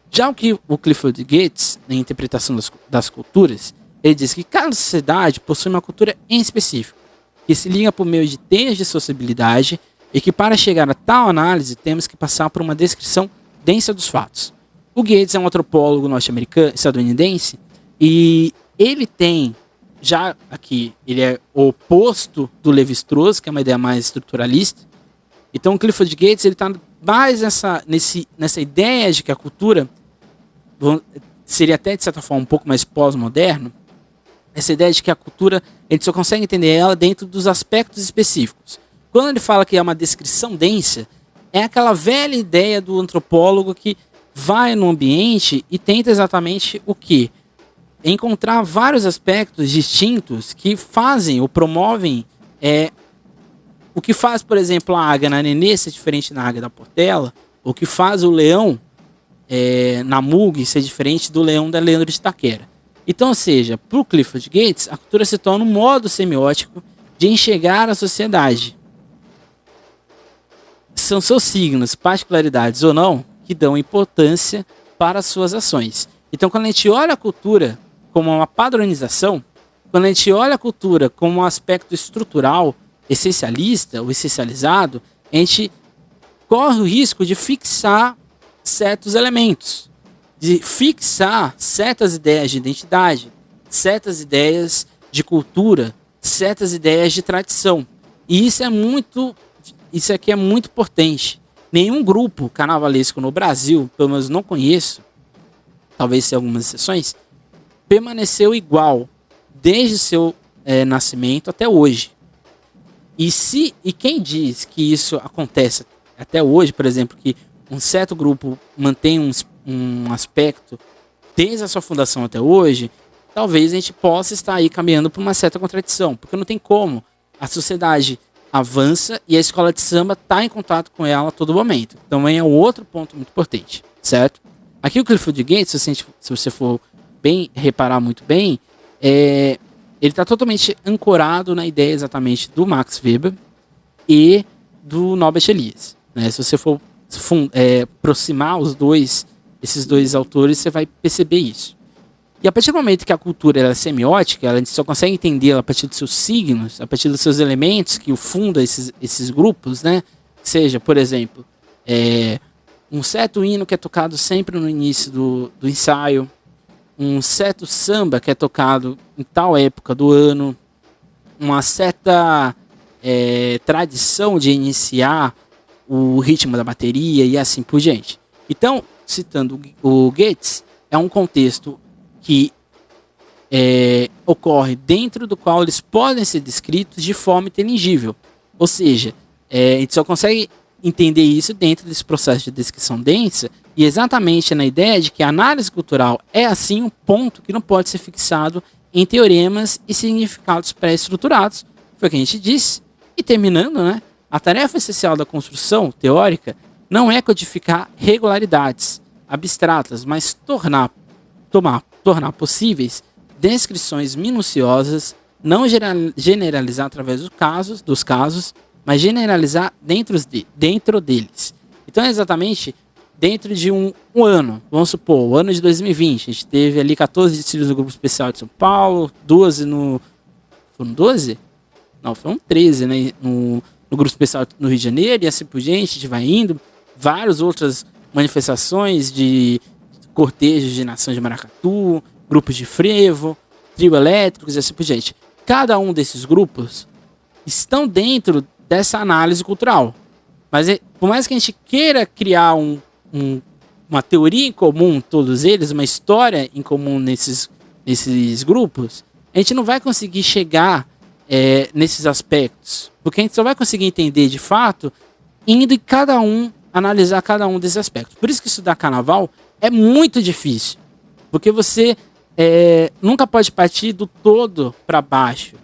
Já o Clifford Geertz, na interpretação das culturas, ele diz que cada sociedade possui uma cultura em específico, que se liga por meio de teias de sociabilidade e que para chegar a tal análise temos que passar por uma descrição densa dos fatos. O Geertz é um antropólogo norte-americano, estadunidense, e ele tem, já aqui, ele é o oposto do Levi-Strauss, que é uma ideia mais estruturalista. Então o Clifford Geertz está mais nessa ideia de que a cultura seria até de certa forma um pouco mais pós-moderno, essa ideia de que a cultura, a gente só consegue entender ela dentro dos aspectos específicos. Quando ele fala que é uma descrição densa, é aquela velha ideia do antropólogo que vai no ambiente e tenta exatamente o quê? Encontrar vários aspectos distintos que fazem ou promovem o que faz, por exemplo, a águia na Nenê ser diferente da águia da Portela, o que faz o leão na Mug ser diferente do leão da Leandro de Itaquera. Então, ou seja, para o Clifford Geertz, a cultura se torna um modo semiótico de enxergar a sociedade. São seus signos, particularidades ou não, que dão importância para as suas ações. Então, quando a gente olha a cultura como uma padronização, quando a gente olha a cultura como um aspecto estrutural, essencialista ou essencializado, a gente corre o risco de fixar certos elementos, de fixar certas ideias de identidade, certas ideias de cultura, certas ideias de tradição. E isso aqui é muito importante. Nenhum grupo carnavalesco no Brasil, pelo menos não conheço, talvez tenha algumas exceções, permaneceu igual desde seu nascimento até hoje. E quem diz que isso acontece até hoje, por exemplo, que um certo grupo mantém um aspecto desde a sua fundação até hoje, talvez a gente possa estar aí caminhando por uma certa contradição, porque não tem como. A sociedade avança e a escola de samba está em contato com ela a todo momento. Também é um outro ponto muito importante, certo? Aqui o Clifford Geertz, se você for reparar muito bem, ele está totalmente ancorado na ideia exatamente do Max Weber e do Norbert Elias. Né? Se você for aproximar esses dois autores, você vai perceber isso. E a partir do momento que a cultura é semiótica, a gente só consegue entender ela a partir dos seus signos, a partir dos seus elementos que o fundam esses grupos, né? Seja, por exemplo, um certo hino que é tocado sempre no início do ensaio, um certo samba que é tocado em tal época do ano, uma certa tradição de iniciar o ritmo da bateria e assim por diante. Então, citando o Geertz, é um contexto que ocorre dentro do qual eles podem ser descritos de forma inteligível. Ou seja, a gente só consegue entender isso dentro desse processo de descrição densa e exatamente na ideia de que a análise cultural é assim um ponto que não pode ser fixado em teoremas e significados pré-estruturados. Foi o que a gente disse. E terminando, né, a tarefa essencial da construção teórica não é codificar regularidades abstratas, mas tornar possíveis descrições minuciosas, não generalizar através dos casos, mas generalizar dentro deles. Então, exatamente dentro de um ano, vamos supor, o ano de 2020, a gente teve ali 14 desfiles do Grupo Especial de São Paulo, 12 no... Foram 12? Não, foram 13, né? No Grupo Especial no Rio de Janeiro, e assim por diante, a gente vai indo. Várias outras manifestações de cortejos de nação de maracatu, grupos de frevo, trio elétricos e assim por diante. Cada um desses grupos estão dentro dessa análise cultural. Mas por mais que a gente queira criar uma teoria em comum, todos eles, uma história em comum nesses grupos, a gente não vai conseguir chegar nesses aspectos. Porque a gente só vai conseguir entender de fato indo em cada um, analisar cada um desses aspectos. Por isso que estudar carnaval é muito difícil. Porque você nunca pode partir do todo para baixo.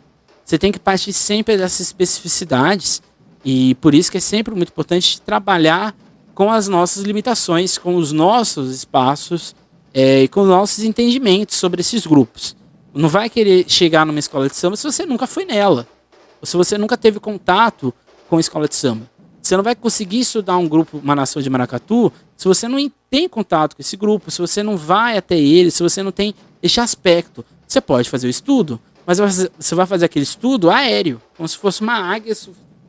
Você tem que partir sempre dessas especificidades. E por isso que é sempre muito importante trabalhar com as nossas limitações, com os nossos espaços e com os nossos entendimentos sobre esses grupos. Não vai querer chegar numa escola de samba se você nunca foi nela. Ou se você nunca teve contato com a escola de samba. Você não vai conseguir estudar um grupo, uma nação de maracatu, se você não tem contato com esse grupo, se você não vai até ele, se você não tem esse aspecto. Você pode fazer o estudo, mas você vai fazer aquele estudo aéreo, como se fosse uma águia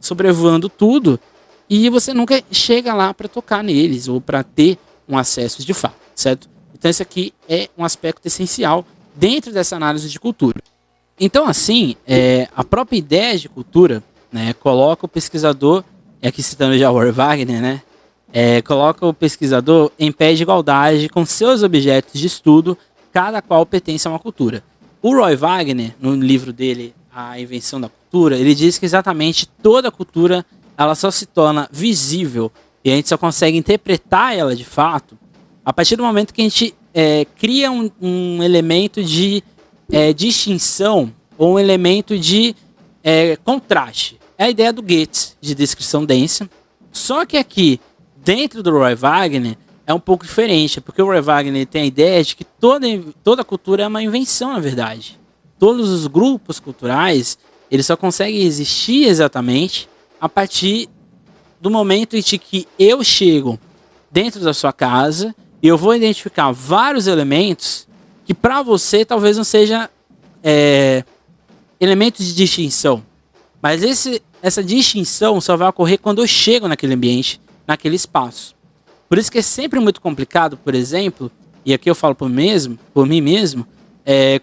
sobrevoando tudo, e você nunca chega lá para tocar neles ou para ter um acesso de fato, certo? Então esse aqui é um aspecto essencial dentro dessa análise de cultura. Então assim, a própria ideia de cultura, né, coloca o pesquisador, aqui citando já o Roy Wagner, né, coloca o pesquisador em pé de igualdade com seus objetos de estudo, cada qual pertence a uma cultura. O Roy Wagner, no livro dele, A Invenção da Cultura, ele diz que exatamente toda cultura ela só se torna visível e a gente só consegue interpretar ela de fato a partir do momento que a gente cria um elemento de distinção ou um elemento de contraste. É a ideia do Goethe, de descrição densa. Só que aqui, dentro do Roy Wagner, é um pouco diferente, porque o Roy Wagner tem a ideia de que toda cultura é uma invenção, na verdade. Todos os grupos culturais, eles só conseguem existir exatamente a partir do momento em que eu chego dentro da sua casa e eu vou identificar vários elementos que para você talvez não seja elementos de distinção. Mas essa distinção só vai ocorrer quando eu chego naquele ambiente, naquele espaço. Por isso que é sempre muito complicado, por exemplo, e aqui eu falo por mim mesmo,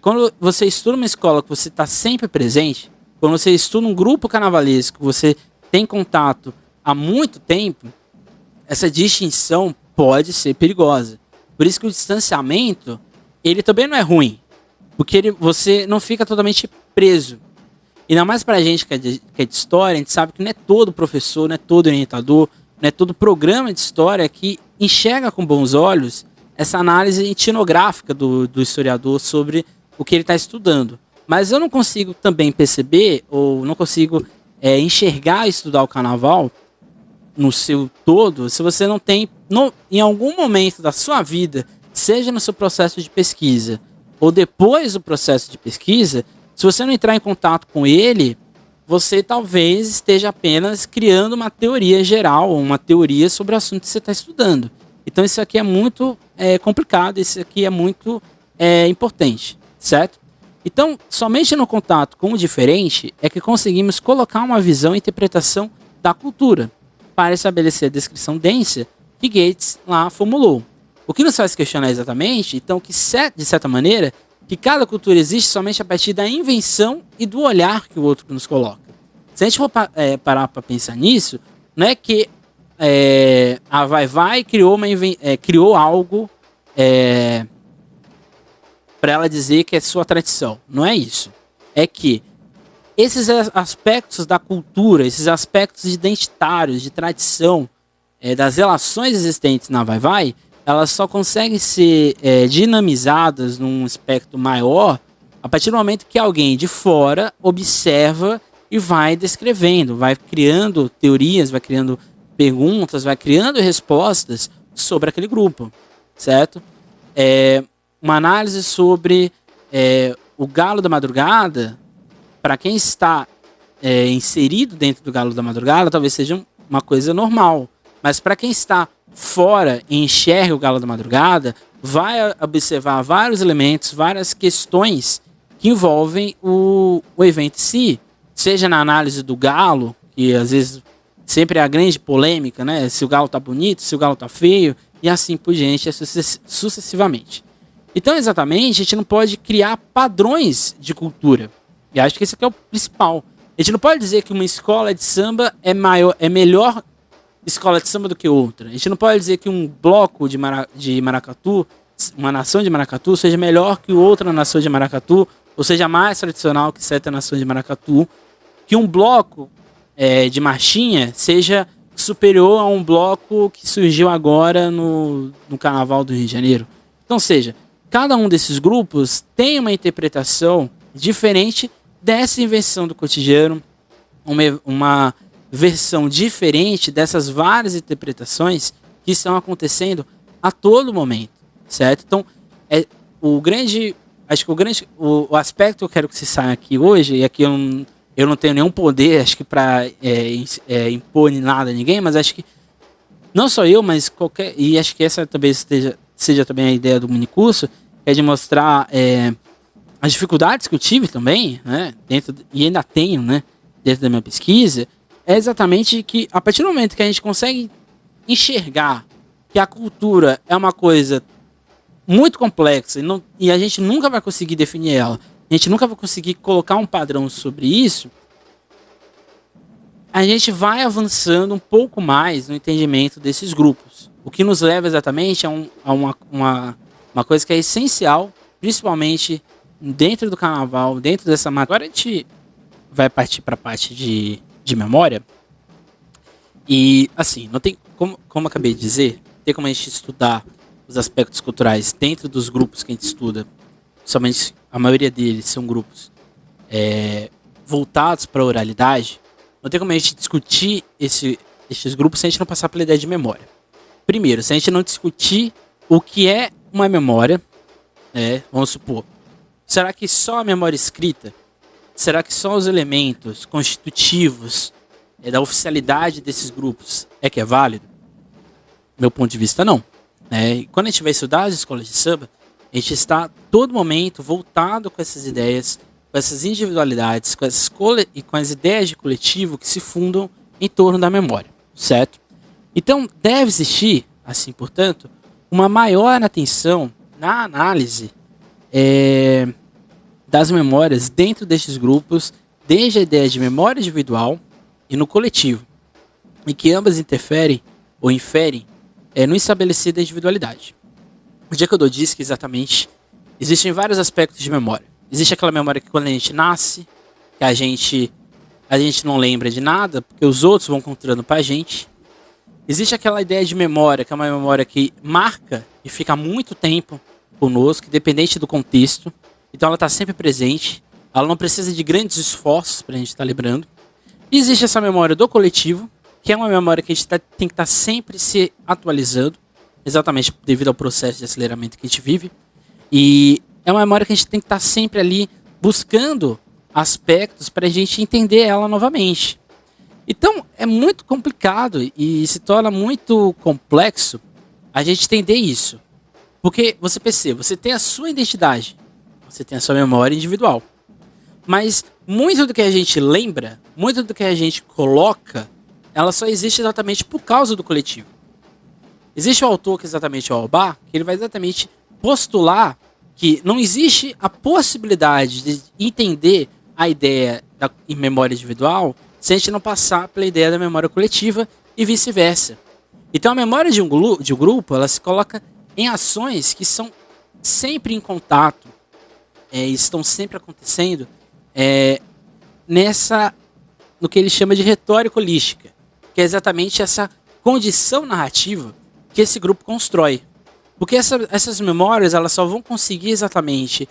quando você estuda uma escola que você está sempre presente, quando você estuda um grupo carnavalesco que você tem contato há muito tempo, essa distinção pode ser perigosa. Por isso que o distanciamento, ele também não é ruim, porque você não fica totalmente preso. E ainda mais pra gente que é de história, a gente sabe que não é todo professor, não é todo orientador, não é todo programa de história que enxerga com bons olhos essa análise etnográfica do historiador sobre o que ele está estudando. Mas eu não consigo também perceber, ou não consigo enxergar e estudar o carnaval no seu todo, se você não tem, em algum momento da sua vida, seja no seu processo de pesquisa, ou depois do processo de pesquisa, se você não entrar em contato com ele, você talvez esteja apenas criando uma teoria geral, ou uma teoria sobre o assunto que você está estudando. Então isso aqui é muito complicado, isso aqui é muito importante, certo? Então, somente no contato com o diferente é que conseguimos colocar uma visão e interpretação da cultura para estabelecer a descrição densa que Goethe lá formulou. O que nos faz questionar exatamente, então, que de certa maneira, que cada cultura existe somente a partir da invenção e do olhar que o outro nos coloca. Se a gente for parar para pensar nisso, não é que a Vai criou algo para ela dizer que é sua tradição. Não é isso. É que esses aspectos da cultura, esses aspectos identitários, de tradição, das relações existentes na Vai, elas só conseguem ser dinamizadas num aspecto maior a partir do momento que alguém de fora observa e vai descrevendo, vai criando teorias, vai criando perguntas, vai criando respostas sobre aquele grupo, certo? Uma análise sobre o Galo da Madrugada, para quem está inserido dentro do Galo da Madrugada, talvez seja uma coisa normal. Mas para quem está fora e enxerga o Galo da Madrugada, vai observar vários elementos, várias questões que envolvem o evento em si. Seja na análise do Galo, que às vezes sempre é a grande polêmica, né? Se o Galo tá bonito, se o Galo tá feio, e assim por diante, sucessivamente. Então, exatamente, a gente não pode criar padrões de cultura. E acho que esse aqui é o principal. A gente não pode dizer que uma escola de samba é melhor escola de samba do que outra. A gente não pode dizer que um bloco de maracatu, uma nação de maracatu, seja melhor que outra nação de maracatu, ou seja mais tradicional que certa nação de maracatu, que um bloco de marchinha seja superior a um bloco que surgiu agora no Carnaval do Rio de Janeiro. Então, seja, cada um desses grupos tem uma interpretação diferente dessa invenção do cotidiano, uma versão diferente dessas várias interpretações que estão acontecendo a todo momento, certo? Então, acho que o aspecto que eu quero que você saia aqui hoje, e aqui eu não tenho nenhum poder, acho que para impor nada a ninguém, mas acho que não só eu, mas e acho que essa também seja também a ideia do minicurso, é de mostrar as dificuldades que eu tive também, né, e ainda tenho, né, dentro da minha pesquisa, é exatamente que a partir do momento que a gente consegue enxergar que a cultura é uma coisa muito complexa e a gente nunca vai conseguir definir ela, a gente nunca vai conseguir colocar um padrão sobre isso, a gente vai avançando um pouco mais no entendimento desses grupos. O que nos leva exatamente a uma coisa que é essencial, principalmente dentro do carnaval, dentro dessa matéria. Agora a gente vai partir para a parte de memória. E, assim, não tem como eu acabei de dizer, tem como a gente estudar os aspectos culturais dentro dos grupos que a gente estuda. Somente a maioria deles são grupos voltados para a oralidade. Não tem como a gente discutir esses grupos se a gente não passar pela ideia de memória. Primeiro, se a gente não discutir o que é uma memória, vamos supor, será que só a memória escrita? Será que só os elementos constitutivos da oficialidade desses grupos que é válido? Meu ponto de vista, não. E quando a gente vai estudar as escolas de samba, a gente está a todo momento voltado com essas ideias, com essas individualidades, e com as ideias de coletivo que se fundam em torno da memória, certo? Então, deve existir, assim, portanto, uma maior atenção na análise das memórias dentro destes grupos, desde a ideia de memória individual e no coletivo, e que ambas interferem ou inferem no estabelecer da individualidade. O dia que eu disse que exatamente existem vários aspectos de memória. Existe aquela memória que quando a gente nasce, que a gente não lembra de nada, porque os outros vão contando pra gente. Existe aquela ideia de memória, que é uma memória que marca e fica muito tempo conosco, independente do contexto. Então ela está sempre presente, ela não precisa de grandes esforços para a gente estar lembrando. E existe essa memória do coletivo, que é uma memória que a gente tem que estar sempre se atualizando, exatamente devido ao processo de aceleramento que a gente vive. E é uma memória que a gente tem que estar sempre ali buscando aspectos para a gente entender ela novamente. Então é muito complicado e se torna muito complexo a gente entender isso. Porque você percebe, você tem a sua identidade, você tem a sua memória individual. Mas muito do que a gente lembra, muito do que a gente coloca, ela só existe exatamente por causa do coletivo. Existe o autor que é exatamente o Albar, que ele vai exatamente postular que não existe a possibilidade de entender a ideia da memória individual se a gente não passar pela ideia da memória coletiva e vice-versa. Então a memória de um grupo, ela se coloca em ações que são sempre em contato, estão sempre acontecendo no que ele chama de retórica holística, que é exatamente essa condição narrativa que esse grupo constrói. Porque essas memórias elas só vão conseguir exatamente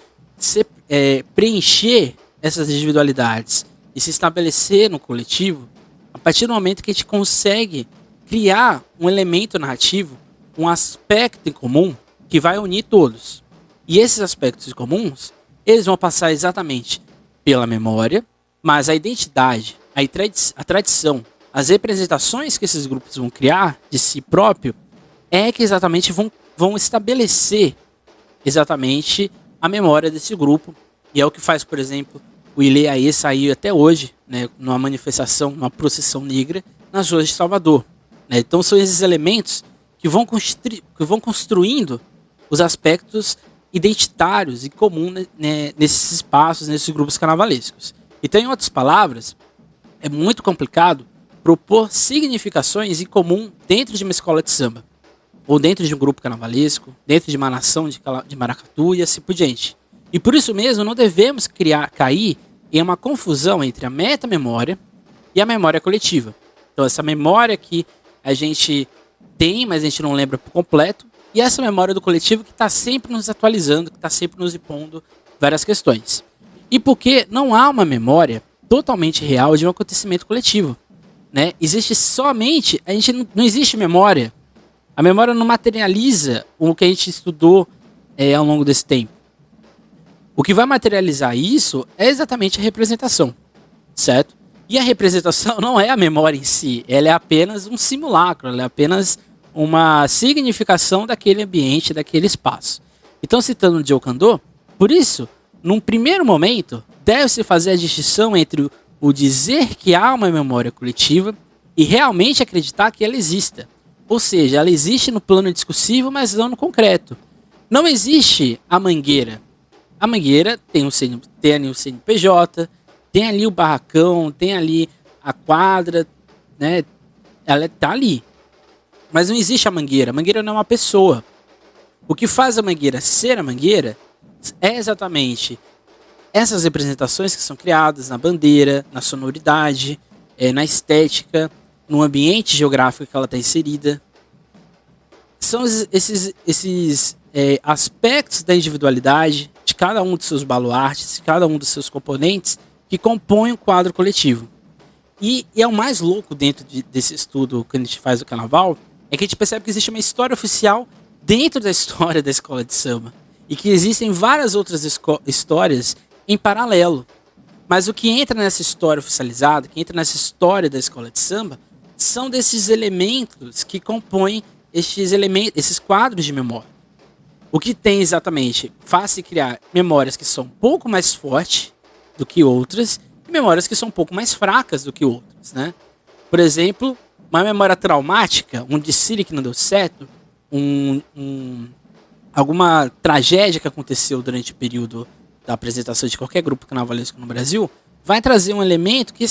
preencher essas individualidades e se estabelecer no coletivo a partir do momento que a gente consegue criar um elemento narrativo, um aspecto em comum que vai unir todos. E esses aspectos comuns, eles vão passar exatamente pela memória, mas a identidade, a tradição, as representações que esses grupos vão criar de si próprio que exatamente vão estabelecer exatamente a memória desse grupo. E é o que faz, por exemplo, o Ilê Aie sair até hoje, né, numa manifestação, uma procissão negra nas ruas de Salvador. Né? Então são esses elementos que vão construindo os aspectos identitários e comuns, né, nesses espaços, nesses grupos carnavalescos. Então, em outras palavras, é muito complicado propor significações em comum dentro de uma escola de samba, ou dentro de um grupo carnavalesco, dentro de uma nação de maracatu e assim por diante. E por isso mesmo não devemos cair em uma confusão entre a metamemória e a memória coletiva. Então essa memória que a gente tem, mas a gente não lembra por completo, e essa memória do coletivo que está sempre nos atualizando, que está sempre nos impondo várias questões. E porque não há uma memória totalmente real de um acontecimento coletivo, né? Existe somente, não existe memória. A memória não materializa o que a gente estudou ao longo desse tempo. O que vai materializar isso é exatamente a representação, certo? E a representação não é a memória em si, ela é apenas um simulacro, ela é apenas uma significação daquele ambiente, daquele espaço. Então, citando o Jokando, por isso, num primeiro momento, deve-se fazer a distinção entre o dizer que há uma memória coletiva e realmente acreditar que ela exista. Ou seja, ela existe no plano discursivo, mas não no concreto. Não existe a mangueira. A mangueira tem ali o CNPJ, tem ali o barracão, tem ali a quadra, né? Ela está ali. Mas não existe a mangueira. A mangueira não é uma pessoa. O que faz a mangueira ser a mangueira é exatamente essas representações que são criadas na bandeira, na sonoridade, na estética, no ambiente geográfico que ela está inserida. São esses aspectos da individualidade de cada um dos seus baluartes, de cada um dos seus componentes que compõem o quadro coletivo. E é o mais louco dentro desse estudo que a gente faz do carnaval, é que a gente percebe que existe uma história oficial dentro da história da escola de samba. E que existem várias outras histórias em paralelo. Mas o que entra nessa história oficializada, que entra nessa história da escola de samba, são desses elementos que compõem esses quadros de memória. O que tem exatamente faz-se criar memórias que são um pouco mais fortes do que outras e memórias que são um pouco mais fracas do que outras, né? Por exemplo, uma memória traumática, um desfile que não deu certo, alguma tragédia que aconteceu durante o período da apresentação de qualquer grupo carnavalesco no Brasil, vai trazer um elemento que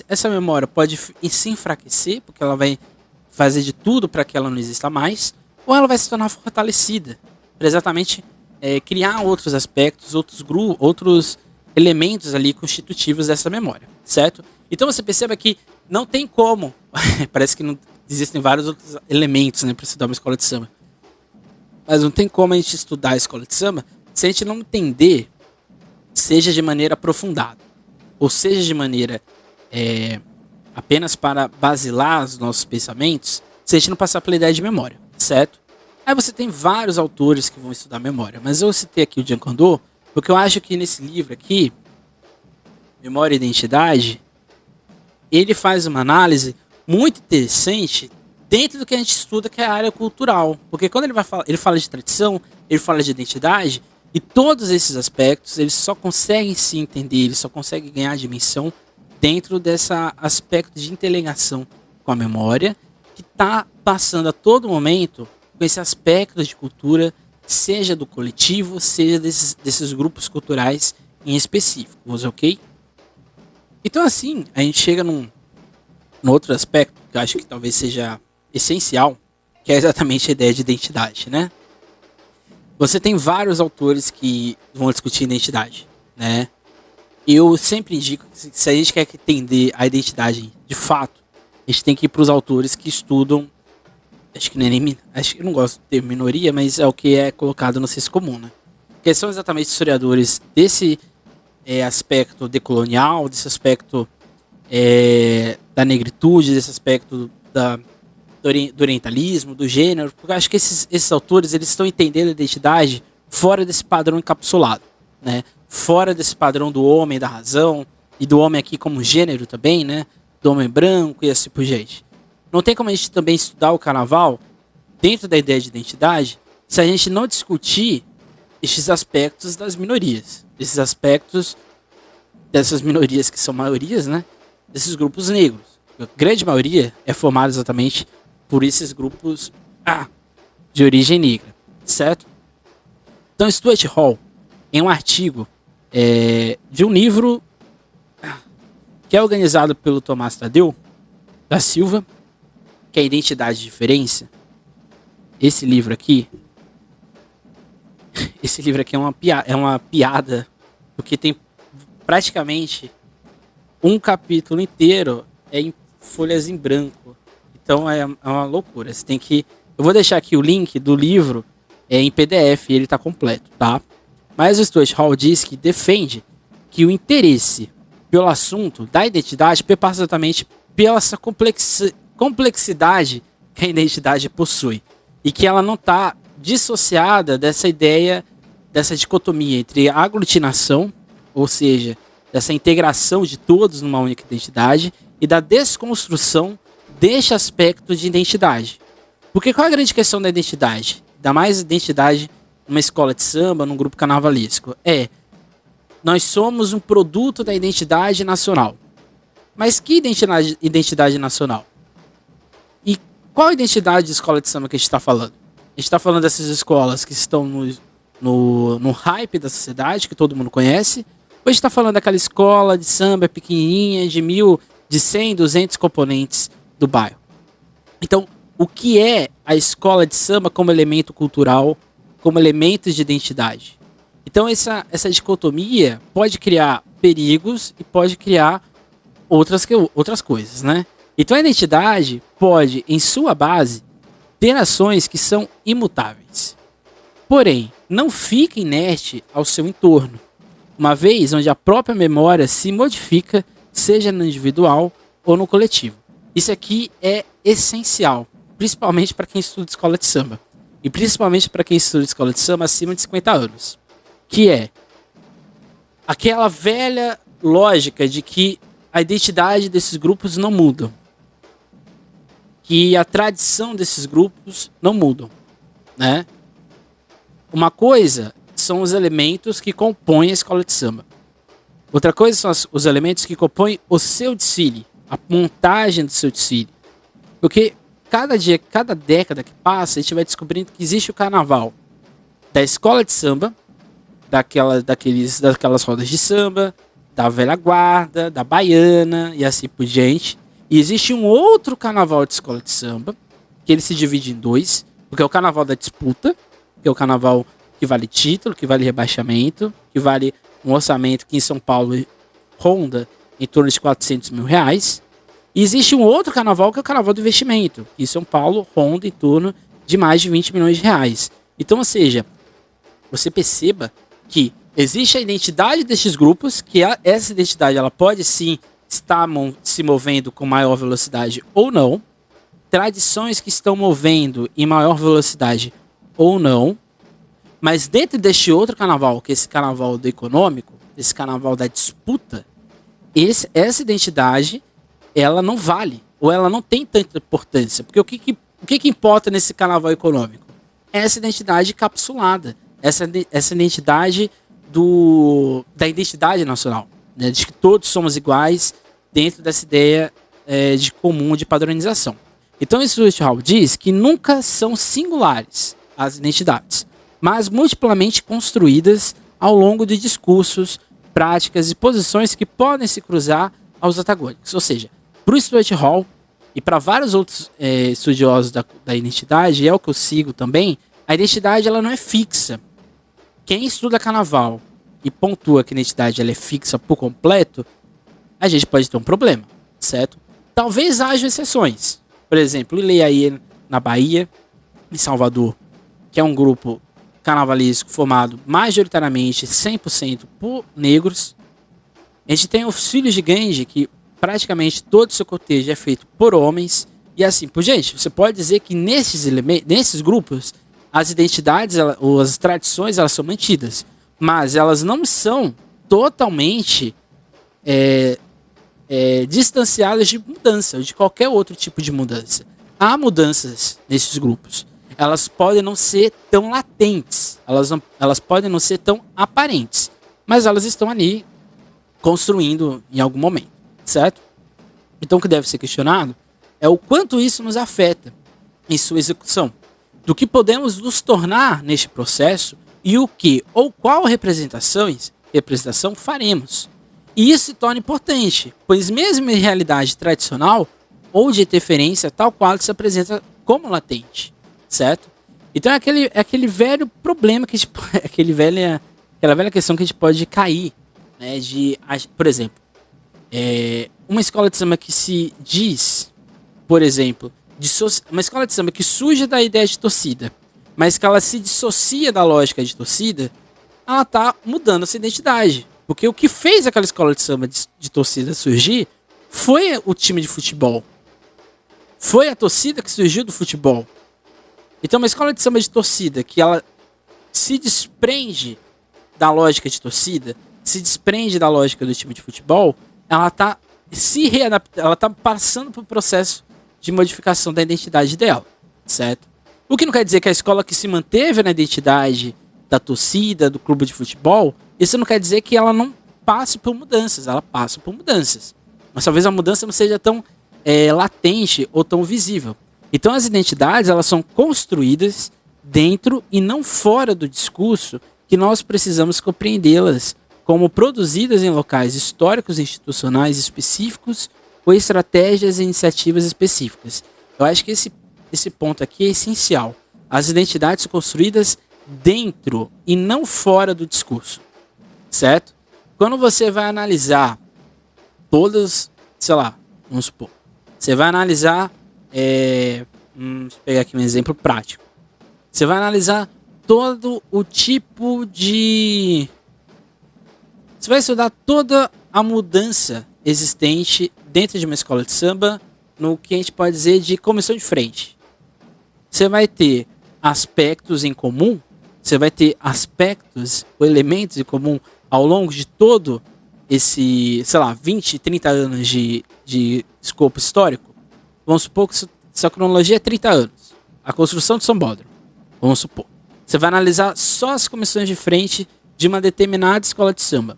essa memória pode se enfraquecer, porque ela vai fazer de tudo para que ela não exista mais, ou ela vai se tornar fortalecida, para exatamente criar outros aspectos, outros elementos ali constitutivos dessa memória, certo? Então você perceba que não tem como, parece que não existem vários outros elementos, né, para estudar uma escola de samba, mas não tem como a gente estudar a escola de samba se a gente não entender, seja de maneira aprofundada, ou seja de maneira apenas para basilar os nossos pensamentos, se a gente não passar pela ideia de memória, certo? Aí você tem vários autores que vão estudar memória, mas eu citei aqui o Jean Candor, porque eu acho que nesse livro aqui, Memória e Identidade, ele faz uma análise muito interessante dentro do que a gente estuda, que é a área cultural. Porque quando ele fala de tradição, ele fala de identidade, e todos esses aspectos, eles só conseguem se entender, eles só conseguem ganhar dimensão dentro desse aspecto de interligação com a memória, que está passando a todo momento com esse aspecto de cultura, seja do coletivo, seja desses grupos culturais em específicos, ok? Então assim, a gente chega num outro aspecto que eu acho que talvez seja essencial, que é exatamente a ideia de identidade, né? Você tem vários autores que vão discutir identidade, né? Eu sempre indico que se a gente quer entender a identidade de fato, a gente tem que ir para os autores que estudam, acho que eu não gosto de ter minoria, mas é o que é colocado no senso comum, né? Que são exatamente historiadores desse aspecto decolonial, desse aspecto da negritude, desse aspecto do orientalismo, do gênero, porque eu acho que esses autores eles estão entendendo a identidade fora desse padrão encapsulado, né? Fora desse padrão do homem, da razão, e do homem aqui como gênero também, né? Do homem branco e assim por diante. Não tem como a gente também estudar o carnaval dentro da ideia de identidade se a gente não discutir esses aspectos das minorias, esses aspectos dessas minorias que são maiorias, né? Desses grupos negros. A grande maioria é formada exatamente por esses grupos de origem negra, certo? Então Stuart Hall, em um artigo de um livro que é organizado pelo Tomás Tadeu da Silva, que é Identidade e Diferença. Esse livro aqui é uma piada, porque tem praticamente um capítulo inteiro em folhas em branco. Então é uma loucura. Você tem que... Eu vou deixar aqui o link do livro em PDF, ele está completo, tá? Mas o Stuart Hall diz que defende que o interesse pelo assunto da identidade perpassa exatamente pela essa complexidade que a identidade possui. E que ela não está dissociada dessa ideia, dessa dicotomia entre a aglutinação, ou seja, dessa integração de todos numa única identidade, e da desconstrução deste aspecto de identidade. Porque qual é a grande questão da identidade? Ainda mais identidade numa escola de samba, num grupo carnavalesco. Nós somos um produto da identidade nacional. Mas que identidade nacional? E qual identidade de escola de samba que a gente está falando? A gente está falando dessas escolas que estão no hype da sociedade, que todo mundo conhece, ou a gente está falando daquela escola de samba pequenininha, de 100, 200 componentes do bairro? Então, o que é a escola de samba como elemento cultural, como elemento de identidade? Então, essa dicotomia pode criar perigos e pode criar outras coisas, né? Então, a identidade pode, em sua base, ter ações que são imutáveis. Porém, não fica inerte ao seu entorno, uma vez onde a própria memória se modifica, seja no individual ou no coletivo. Isso aqui é essencial, principalmente para quem estuda escola de samba. E principalmente para quem estuda escola de samba acima de 50 anos. Que é aquela velha lógica de que a identidade desses grupos não muda. Que a tradição desses grupos não mudam, né? Uma coisa são os elementos que compõem a escola de samba. Outra coisa são os elementos que compõem o seu desfile, a montagem do seu desfile. Porque cada dia, cada década que passa, a gente vai descobrindo que existe o carnaval da escola de samba, daquelas rodas de samba, da velha guarda, da baiana e assim por diante. E existe um outro carnaval de escola de samba, que ele se divide em dois, porque é o carnaval da disputa, que é o carnaval que vale título, que vale rebaixamento, que vale um orçamento que em São Paulo ronda em torno de 400 mil reais. E existe um outro carnaval que é o carnaval do investimento, que em São Paulo ronda em torno de mais de 20 milhões de reais. Então, ou seja, você perceba que existe a identidade destes grupos, que essa identidade ela pode sim estar se movendo com maior velocidade ou não, tradições que estão movendo em maior velocidade ou não, mas dentro deste outro carnaval, que é esse carnaval do econômico, esse carnaval da disputa, essa identidade ela não vale, ou ela não tem tanta importância, porque o que importa nesse carnaval econômico? É essa identidade capsulada, essa identidade da identidade nacional, né? De que todos somos iguais dentro dessa ideia de comum de padronização. Então, isso o Hall diz que nunca são singulares as identidades, mas multiplamente construídas ao longo de discursos, práticas e posições que podem se cruzar aos antagônicos. Ou seja, para o Stuart Hall e para vários outros estudiosos da identidade, é o que eu sigo também, a identidade ela não é fixa. Quem estuda carnaval e pontua que a identidade ela é fixa por completo, a gente pode ter um problema, certo? Talvez haja exceções. Por exemplo, o Ileaê na Bahia, em Salvador, que é um grupo carnavalesco formado majoritariamente 100% por negros. A gente tem os Filhos de Gandhi, que praticamente todo o seu cortejo é feito por homens. E assim por diante. Você pode dizer que nesses grupos, as identidades, ou as tradições, elas são mantidas. Mas elas não são totalmente distanciadas de mudança, ou de qualquer outro tipo de mudança. Há mudanças nesses grupos. Elas podem não ser tão latentes, elas podem não ser tão aparentes, mas elas estão ali construindo em algum momento, certo? Então o que deve ser questionado é o quanto isso nos afeta em sua execução, do que podemos nos tornar neste processo e o que ou qual representação faremos. E isso se torna importante, pois mesmo em realidade tradicional ou de interferência, tal quadro se apresenta como latente, certo? Então é aquele velho problema que a gente, aquela velha questão que a gente pode cair, né? Por exemplo, uma escola de samba que se diz, por exemplo, uma escola de samba que surge da ideia de torcida, mas que ela se dissocia da lógica de torcida, ela tá mudando essa identidade. Porque o que fez aquela escola de samba de torcida surgir foi o time de futebol. Foi a torcida que surgiu do futebol. Então uma escola de samba de torcida que ela se desprende da lógica de torcida, se desprende da lógica do time de futebol, ela tá se readaptando, ela tá passando por um processo de modificação da identidade dela, certo? O que não quer dizer que a escola que se manteve na identidade da torcida, do clube de futebol, isso não quer dizer que ela não passe por mudanças, ela passa por mudanças. Mas talvez a mudança não seja tão latente ou tão visível. Então as identidades, elas são construídas dentro e não fora do discurso que nós precisamos compreendê-las como produzidas em locais históricos e institucionais específicos ou estratégias e iniciativas específicas. Eu acho que esse ponto aqui é essencial. As identidades são construídas dentro e não fora do discurso, certo? Quando você vai analisar todas, sei lá, vamos supor, você vai analisar, deixa eu pegar aqui um exemplo prático. Você vai analisar todo o tipo de... Você vai estudar toda a mudança existente dentro de uma escola de samba no que a gente pode dizer de comissão de frente. Você vai ter aspectos em comum, você vai ter aspectos ou elementos em comum ao longo de todo esse, sei lá, 20, 30 anos de escopo histórico. Vamos supor que essa cronologia é 30 anos. A construção de São Bódromo. Vamos supor. Você vai analisar só as comissões de frente de uma determinada escola de samba.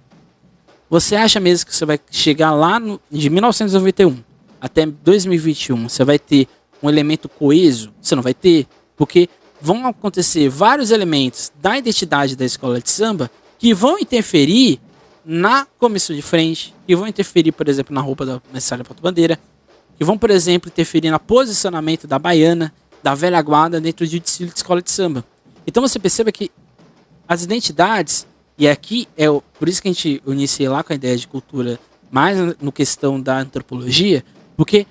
Você acha mesmo que você vai chegar lá de 1991 até 2021, você vai ter um elemento coeso? Você não vai ter, porque vão acontecer vários elementos da identidade da escola de samba que vão interferir na comissão de frente, que vão interferir, por exemplo, na roupa da mestre porta-bandeira, que vão, por exemplo, interferir no posicionamento da baiana, da velha guarda dentro de desfile de escola de samba. Então você perceba que as identidades, e aqui por isso que a gente inicia lá com a ideia de cultura, mais no questão da antropologia, porque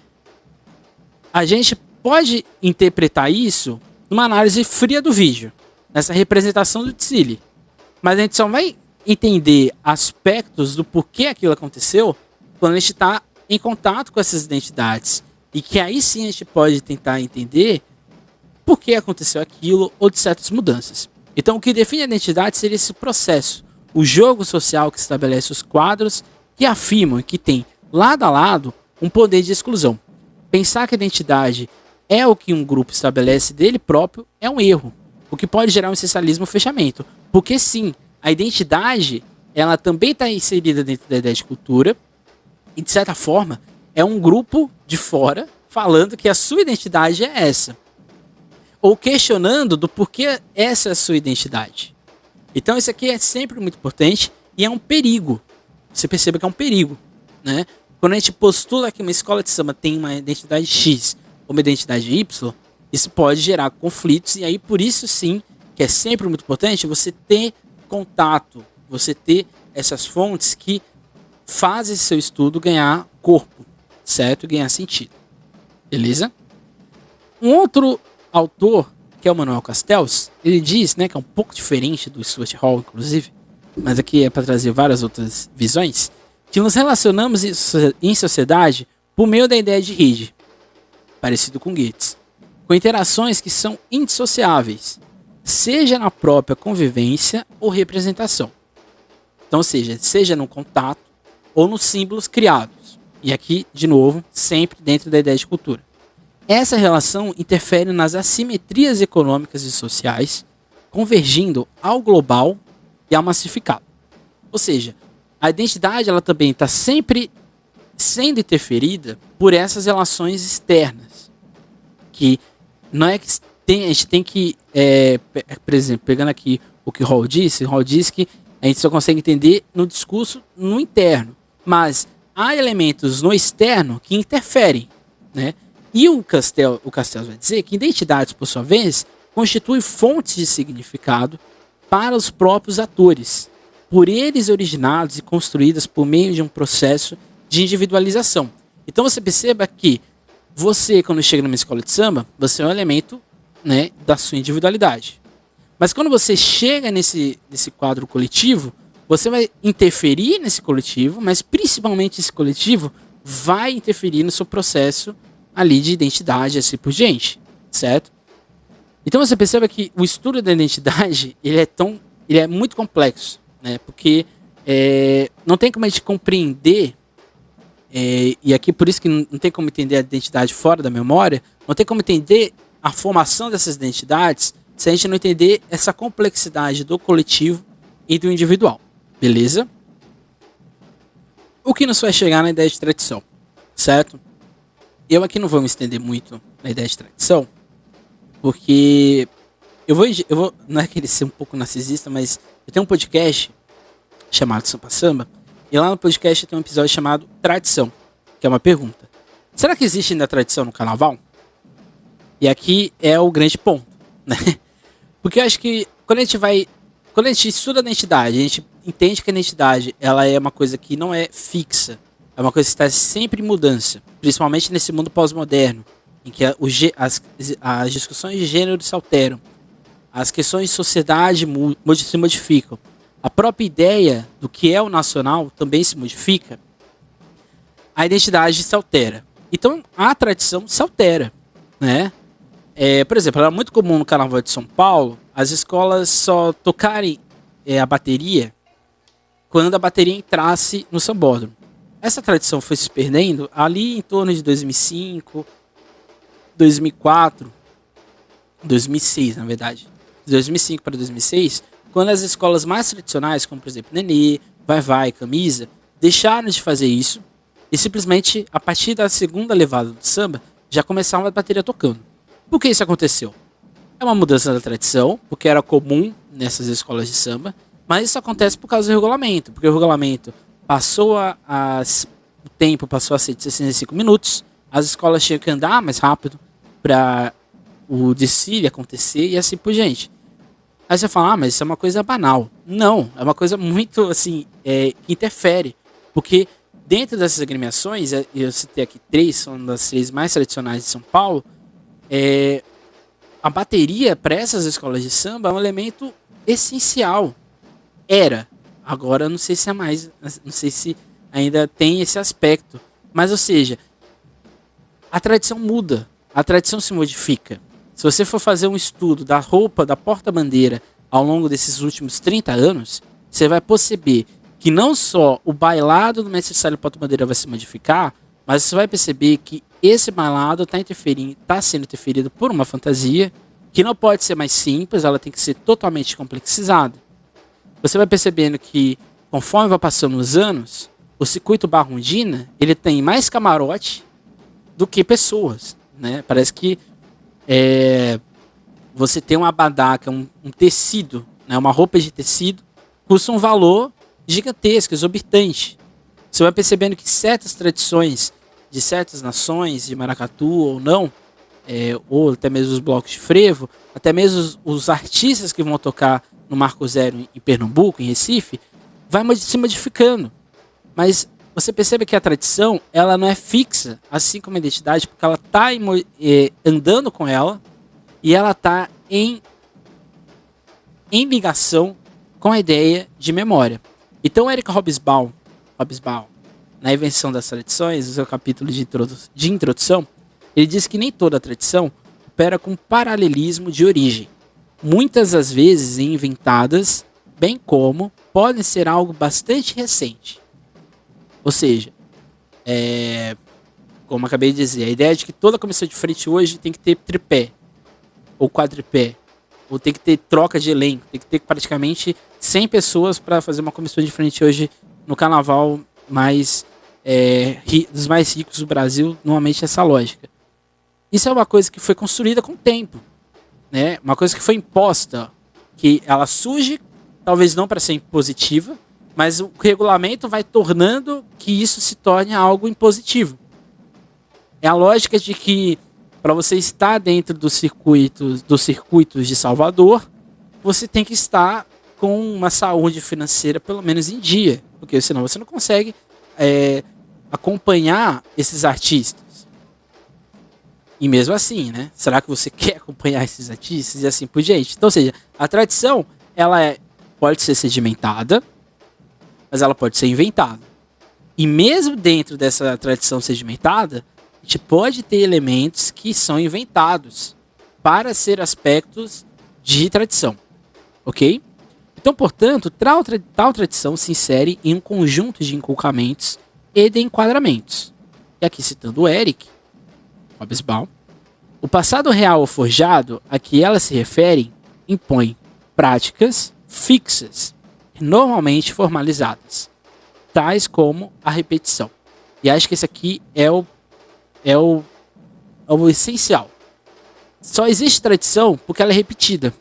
a gente pode interpretar isso numa análise fria do vídeo, nessa representação do desfile. Mas a gente só vai entender aspectos do porquê aquilo aconteceu quando a gente está em contato com essas identidades. E que aí sim a gente pode tentar entender por que aconteceu aquilo ou de certas mudanças. Então o que define a identidade seria esse processo. O jogo social que estabelece os quadros que afirmam e que tem lado a lado um poder de exclusão. Pensar que a identidade é o que um grupo estabelece dele próprio é um erro, o que pode gerar um essencialismo ou fechamento. Porque sim, a identidade ela também está inserida dentro da ideia de cultura e, de certa forma, é um grupo de fora falando que a sua identidade é essa. Ou questionando do porquê essa é a sua identidade. Então isso aqui é sempre muito importante e é um perigo. Você percebe que é um perigo, né? Quando a gente postula que uma escola de samba tem uma identidade X ou uma identidade Y, isso pode gerar conflitos e aí por isso sim que é sempre muito importante você ter contato, você ter essas fontes que fazem seu estudo ganhar corpo, certo? Ganhar sentido. Beleza? Um outro autor, que é o Manuel Castells, ele diz, né, que é um pouco diferente do Stuart Hall, inclusive, mas aqui é para trazer várias outras visões, que nos relacionamos em sociedade por meio da ideia de rede, parecido com Goethe, com interações que são indissociáveis, seja na própria convivência ou representação. Então, seja no contato ou nos símbolos criados. E aqui, de novo, sempre dentro da ideia de cultura. Essa relação interfere nas assimetrias econômicas e sociais, convergindo ao global e ao massificado. Ou seja, a identidade ela também está sempre sendo interferida por essas relações externas. Que não é que a gente tem que, por exemplo, pegando aqui o que Hall disse que a gente só consegue entender no discurso no interno. mas há elementos no externo que interferem, né? E o Castells vai dizer que identidades, por sua vez, constituem fontes de significado para os próprios atores, por eles originados e construídas por meio de um processo de individualização. Então você perceba que você, quando chega numa escola de samba, você é um elemento, né, da sua individualidade. Mas quando você chega nesse quadro coletivo, você vai interferir nesse coletivo, mas principalmente esse coletivo vai interferir no seu processo ali de identidade, assim por diante, certo? Então você perceba que o estudo da identidade, ele é muito complexo, né? Porque não tem como a gente compreender, e aqui por isso que não tem como entender a identidade fora da memória, não tem como entender a formação dessas identidades se a gente não entender essa complexidade do coletivo e do individual, beleza? O que nos vai chegar na ideia de tradição, certo? Eu aqui não vou me estender muito na ideia de tradição, porque eu vou não é querer ser um pouco narcisista, mas eu tenho um podcast chamado Sampa Samba, e lá no podcast tem um episódio chamado Tradição, que é uma pergunta. Será que existe ainda tradição no carnaval? E aqui é o grande ponto, né? Porque eu acho que quando a gente estuda a identidade, a gente entende que a identidade ela é uma coisa que não é fixa, é uma coisa que está sempre em mudança, principalmente nesse mundo pós-moderno, em que as discussões de gênero se alteram, as questões de sociedade se modificam, a própria ideia do que é o nacional também se modifica, a identidade se altera. Então a tradição se altera, né? Por exemplo, era muito comum no Carnaval de São Paulo as escolas só tocarem a bateria quando a bateria entrasse no sambódromo. Essa tradição foi se perdendo ali em torno de 2005, 2004, 2006, na verdade. De 2005 para 2006, quando as escolas mais tradicionais, como por exemplo Nenê, Vai, Camisa, deixaram de fazer isso e simplesmente, a partir da segunda levada do samba, já começava a bateria tocando. Por que isso aconteceu? É uma mudança da tradição, porque era comum nessas escolas de samba, mas isso acontece por causa do regulamento, porque o regulamento o tempo passou a ser de 65 minutos, as escolas tinham que andar mais rápido para o desfile acontecer e assim por diante. Aí você fala, mas isso é uma coisa banal. Não, é uma coisa muito, assim, que interfere, porque dentro dessas agremiações, eu citei aqui três, são das três mais tradicionais de São Paulo, a bateria para essas escolas de samba é um elemento essencial. Era. Agora não sei se é mais, não sei se ainda tem esse aspecto. Mas, ou seja, a tradição muda, a tradição se modifica. Se você for fazer um estudo da roupa da porta-bandeira ao longo desses últimos 30 anos, você vai perceber que não só o bailado do mestre sala porta-bandeira vai se modificar, mas você vai perceber que esse bailado está sendo interferido por uma fantasia que não pode ser mais simples, ela tem que ser totalmente complexizada. Você vai percebendo que, conforme vai passando os anos, o circuito Barrondina, ele tem mais camarote do que pessoas, né? Parece que você tem uma abadaca, um tecido, né? Uma roupa de tecido, custa um valor gigantesco, exorbitante. Você vai percebendo que certas tradições de certas nações, de maracatu ou não, ou até mesmo os blocos de frevo, até mesmo os artistas que vão tocar no Marco Zero em Pernambuco, em Recife, vai se modificando. Mas você percebe que a tradição, ela não é fixa, assim como a identidade, porque ela está andando com ela e ela está em ligação com a ideia de memória. Então, Eric Hobsbawm, na Invenção das Tradições, no seu capítulo de introdução, ele diz que nem toda tradição opera com paralelismo de origem. Muitas das vezes inventadas, bem como podem ser algo bastante recente. Ou seja, como acabei de dizer, a ideia de que toda comissão de frente hoje tem que ter tripé, ou quadripé, ou tem que ter troca de elenco, tem que ter praticamente 100 pessoas para fazer uma comissão de frente hoje no carnaval dos mais ricos do Brasil, normalmente essa lógica. Isso é uma coisa que foi construída com o tempo, né? Uma coisa que foi imposta, que ela surge, talvez não para ser impositiva, Mas o regulamento vai tornando que isso se torne algo impositivo. É a lógica de que para você estar dentro dos circuitos de Salvador, você tem que estar com uma saúde financeira pelo menos em dia, porque senão você não consegue acompanhar esses artistas. E mesmo assim, né? Será que você quer acompanhar esses artistas e assim por diante? Então, ou seja, a tradição pode ser sedimentada, mas ela pode ser inventada. E mesmo dentro dessa tradição sedimentada, a gente pode ter elementos que são inventados para ser aspectos de tradição, ok? Então, portanto, tal tradição se insere em um conjunto de inculcamentos e de enquadramentos. E aqui citando o Eric Hobsbawm, o passado real ou forjado a que elas se referem impõe práticas fixas, normalmente formalizadas, tais como a repetição. E acho que esse aqui é o essencial. Só existe tradição porque ela é repetida.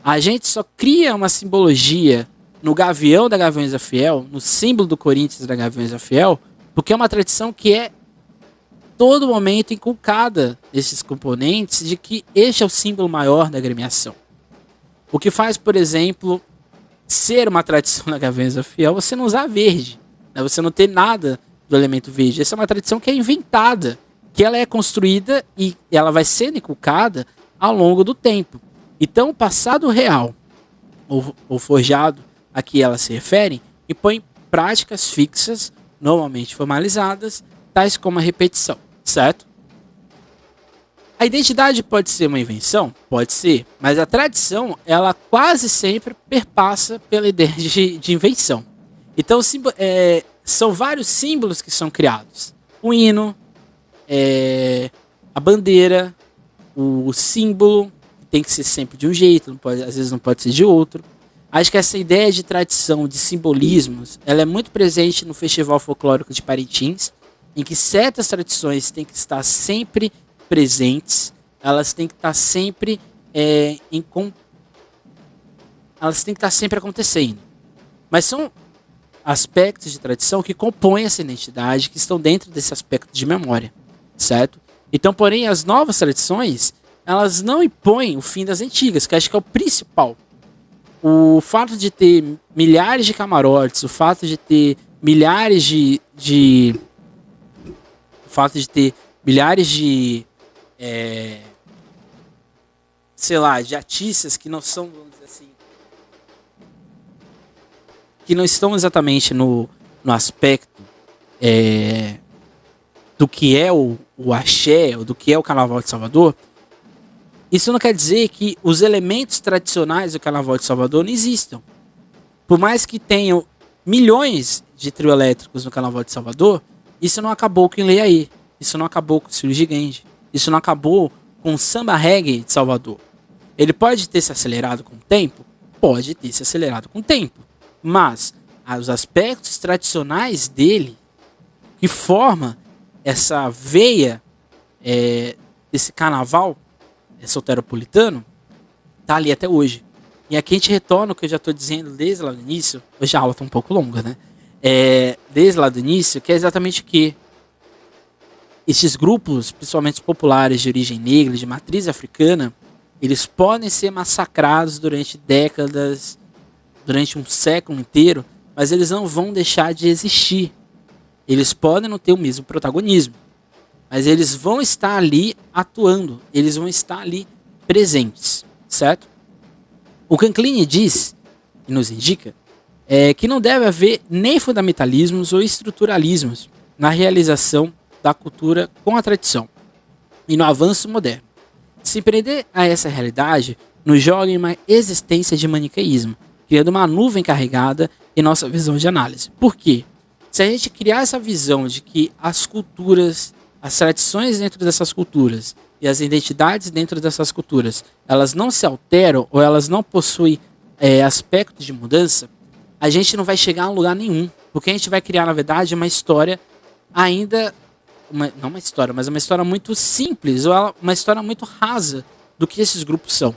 A gente só cria uma simbologia no gavião da Gaviões da Fiel, no símbolo do Corinthians da Gaviões da Fiel, porque é uma tradição que é todo momento inculcada nesses componentes de que este é o símbolo maior da agremiação. O que faz, por exemplo, ser uma tradição da Gaviões da Fiel você não usar verde, né? Você não ter nada do elemento verde. Essa é uma tradição que é inventada, que ela é construída e ela vai sendo inculcada ao longo do tempo. Então, o passado real ou forjado a que elas se referem impõe práticas fixas, normalmente formalizadas, tais como a repetição, certo? A identidade pode ser uma invenção? Pode ser, mas a tradição, ela quase sempre perpassa pela ideia de invenção. Então, são vários símbolos que são criados. O hino, a bandeira, o símbolo, tem que ser sempre de um jeito, às vezes não pode ser de outro. Acho que essa ideia de tradição, de simbolismos, ela é muito presente no Festival Folclórico de Parintins, em que certas tradições têm que estar sempre presentes, elas têm que estar sempre elas têm que estar sempre acontecendo. Mas são aspectos de tradição que compõem essa identidade, que estão dentro desse aspecto de memória, certo? Então, porém, as novas tradições, elas não impõem o fim das antigas, que acho que é o principal. O fato de ter milhares de camarotes, o fato de ter milhares de de artistas que não são, vamos dizer assim, que não estão exatamente no aspecto do que é o axé, ou do que é o Carnaval de Salvador. Isso não quer dizer que os elementos tradicionais do Carnaval de Salvador não existam. Por mais que tenham milhões de trio elétricos no Carnaval de Salvador, isso não acabou com o Ileaí, isso não acabou com o Círio Gigante, isso não acabou com o samba reggae de Salvador. Ele pode ter se acelerado com o tempo? Pode ter se acelerado com o tempo. Mas os aspectos tradicionais dele, que forma essa veia desse carnaval soteropolitano, tá ali até hoje. E aqui a gente retorna o que eu já estou dizendo desde lá do início. Hoje a aula está um pouco longa, né? Desde lá do início, que é exatamente o que esses grupos, principalmente os populares de origem negra, de matriz africana, eles podem ser massacrados durante décadas, durante um século inteiro, mas eles não vão deixar de existir. Eles podem não ter o mesmo protagonismo, mas eles vão estar ali atuando, eles vão estar ali presentes, certo? O Canclini diz, e nos indica, que não deve haver nem fundamentalismos ou estruturalismos na realização da cultura com a tradição e no avanço moderno. Se prender a essa realidade nos joga em uma existência de maniqueísmo, criando uma nuvem carregada em nossa visão de análise. Por quê? Se a gente criar essa visão de que as culturas, as tradições dentro dessas culturas e as identidades dentro dessas culturas, elas não se alteram ou elas não possuem aspectos de mudança, a gente não vai chegar a lugar nenhum. Porque a gente vai criar, na verdade, uma história ainda... não uma história, mas uma história muito simples, ou uma história muito rasa do que esses grupos são.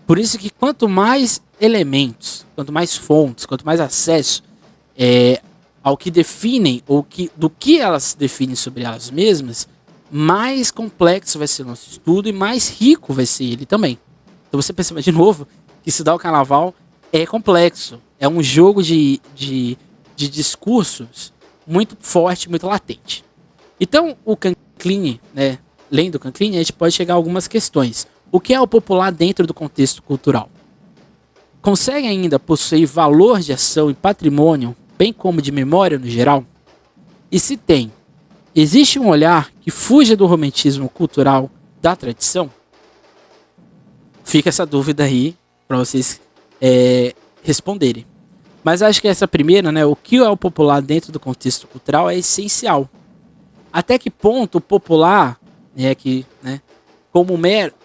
Por isso que quanto mais elementos, quanto mais fontes, quanto mais acesso ao que definem, ou do que elas definem sobre elas mesmas, mais complexo vai ser o nosso estudo e mais rico vai ser ele também. Então você percebe de novo que estudar o carnaval é complexo. É um jogo de discursos muito forte, muito latente. Então o Canclini, né, lendo o Canclini, a gente pode chegar a algumas questões. O que é o popular dentro do contexto cultural? Consegue ainda possuir valor de ação e patrimônio, bem como de memória no geral? E se tem, existe um olhar que fuja do romantismo cultural da tradição? Fica essa dúvida aí para vocês responderem. Mas acho que essa primeira, né, o que é o popular dentro do contexto cultural é essencial. Até que ponto o popular,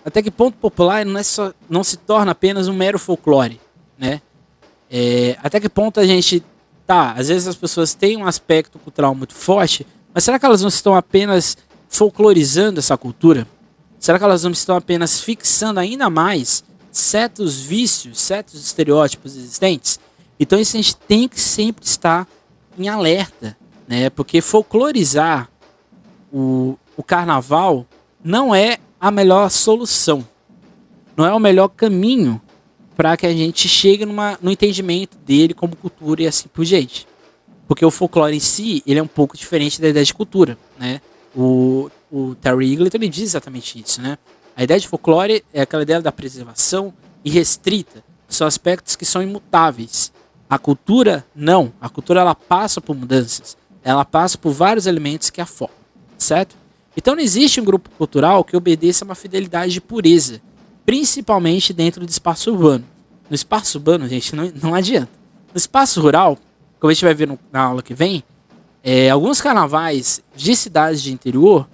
até que ponto o popular não se torna apenas um mero folclore, né? Até que ponto a gente às vezes as pessoas têm um aspecto cultural muito forte, mas será que elas não estão apenas folclorizando essa cultura? Será que elas não estão apenas fixando ainda mais certos vícios, certos estereótipos existentes? Então isso a gente tem que sempre estar em alerta, né? Porque folclorizar o carnaval não é a melhor solução, não é o melhor caminho para que a gente chegue no entendimento dele como cultura e assim por diante. Porque o folclore em si, ele é um pouco diferente da ideia de cultura, né? O Terry Eagleton, ele diz exatamente isso, né? A ideia de folclore é aquela ideia da preservação irrestrita. São aspectos que são imutáveis. A cultura, não. A cultura, ela passa por mudanças. Ela passa por vários elementos que a formam, certo? Então não existe um grupo cultural que obedeça a uma fidelidade de pureza, principalmente dentro do espaço urbano. No espaço urbano, gente, não adianta. No espaço rural, como a gente vai ver na aula que vem, alguns carnavais de cidades de interior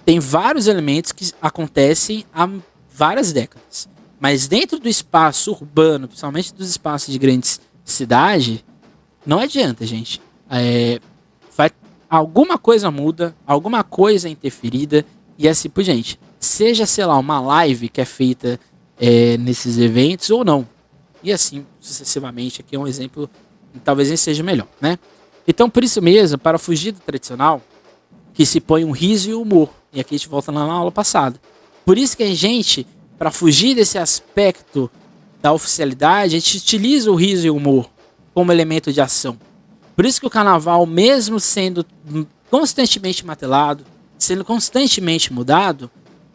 têm vários elementos que acontecem há várias décadas. Mas dentro do espaço urbano, principalmente dos espaços de grandes cidades, não adianta, gente. Alguma coisa muda, alguma coisa é interferida e assim por diante. Seja, sei lá, uma live que é feita nesses eventos ou não. E assim sucessivamente. Aqui é um exemplo que talvez nem seja melhor, né? Então, por isso mesmo, para fugir do tradicional, que se põe um riso e o humor. E aqui a gente volta lá na aula passada. Por isso que a gente, para fugir desse aspecto da oficialidade, a gente utiliza o riso e o humor como elemento de ação. Por isso que o carnaval, mesmo sendo constantemente martelado, sendo constantemente mudado,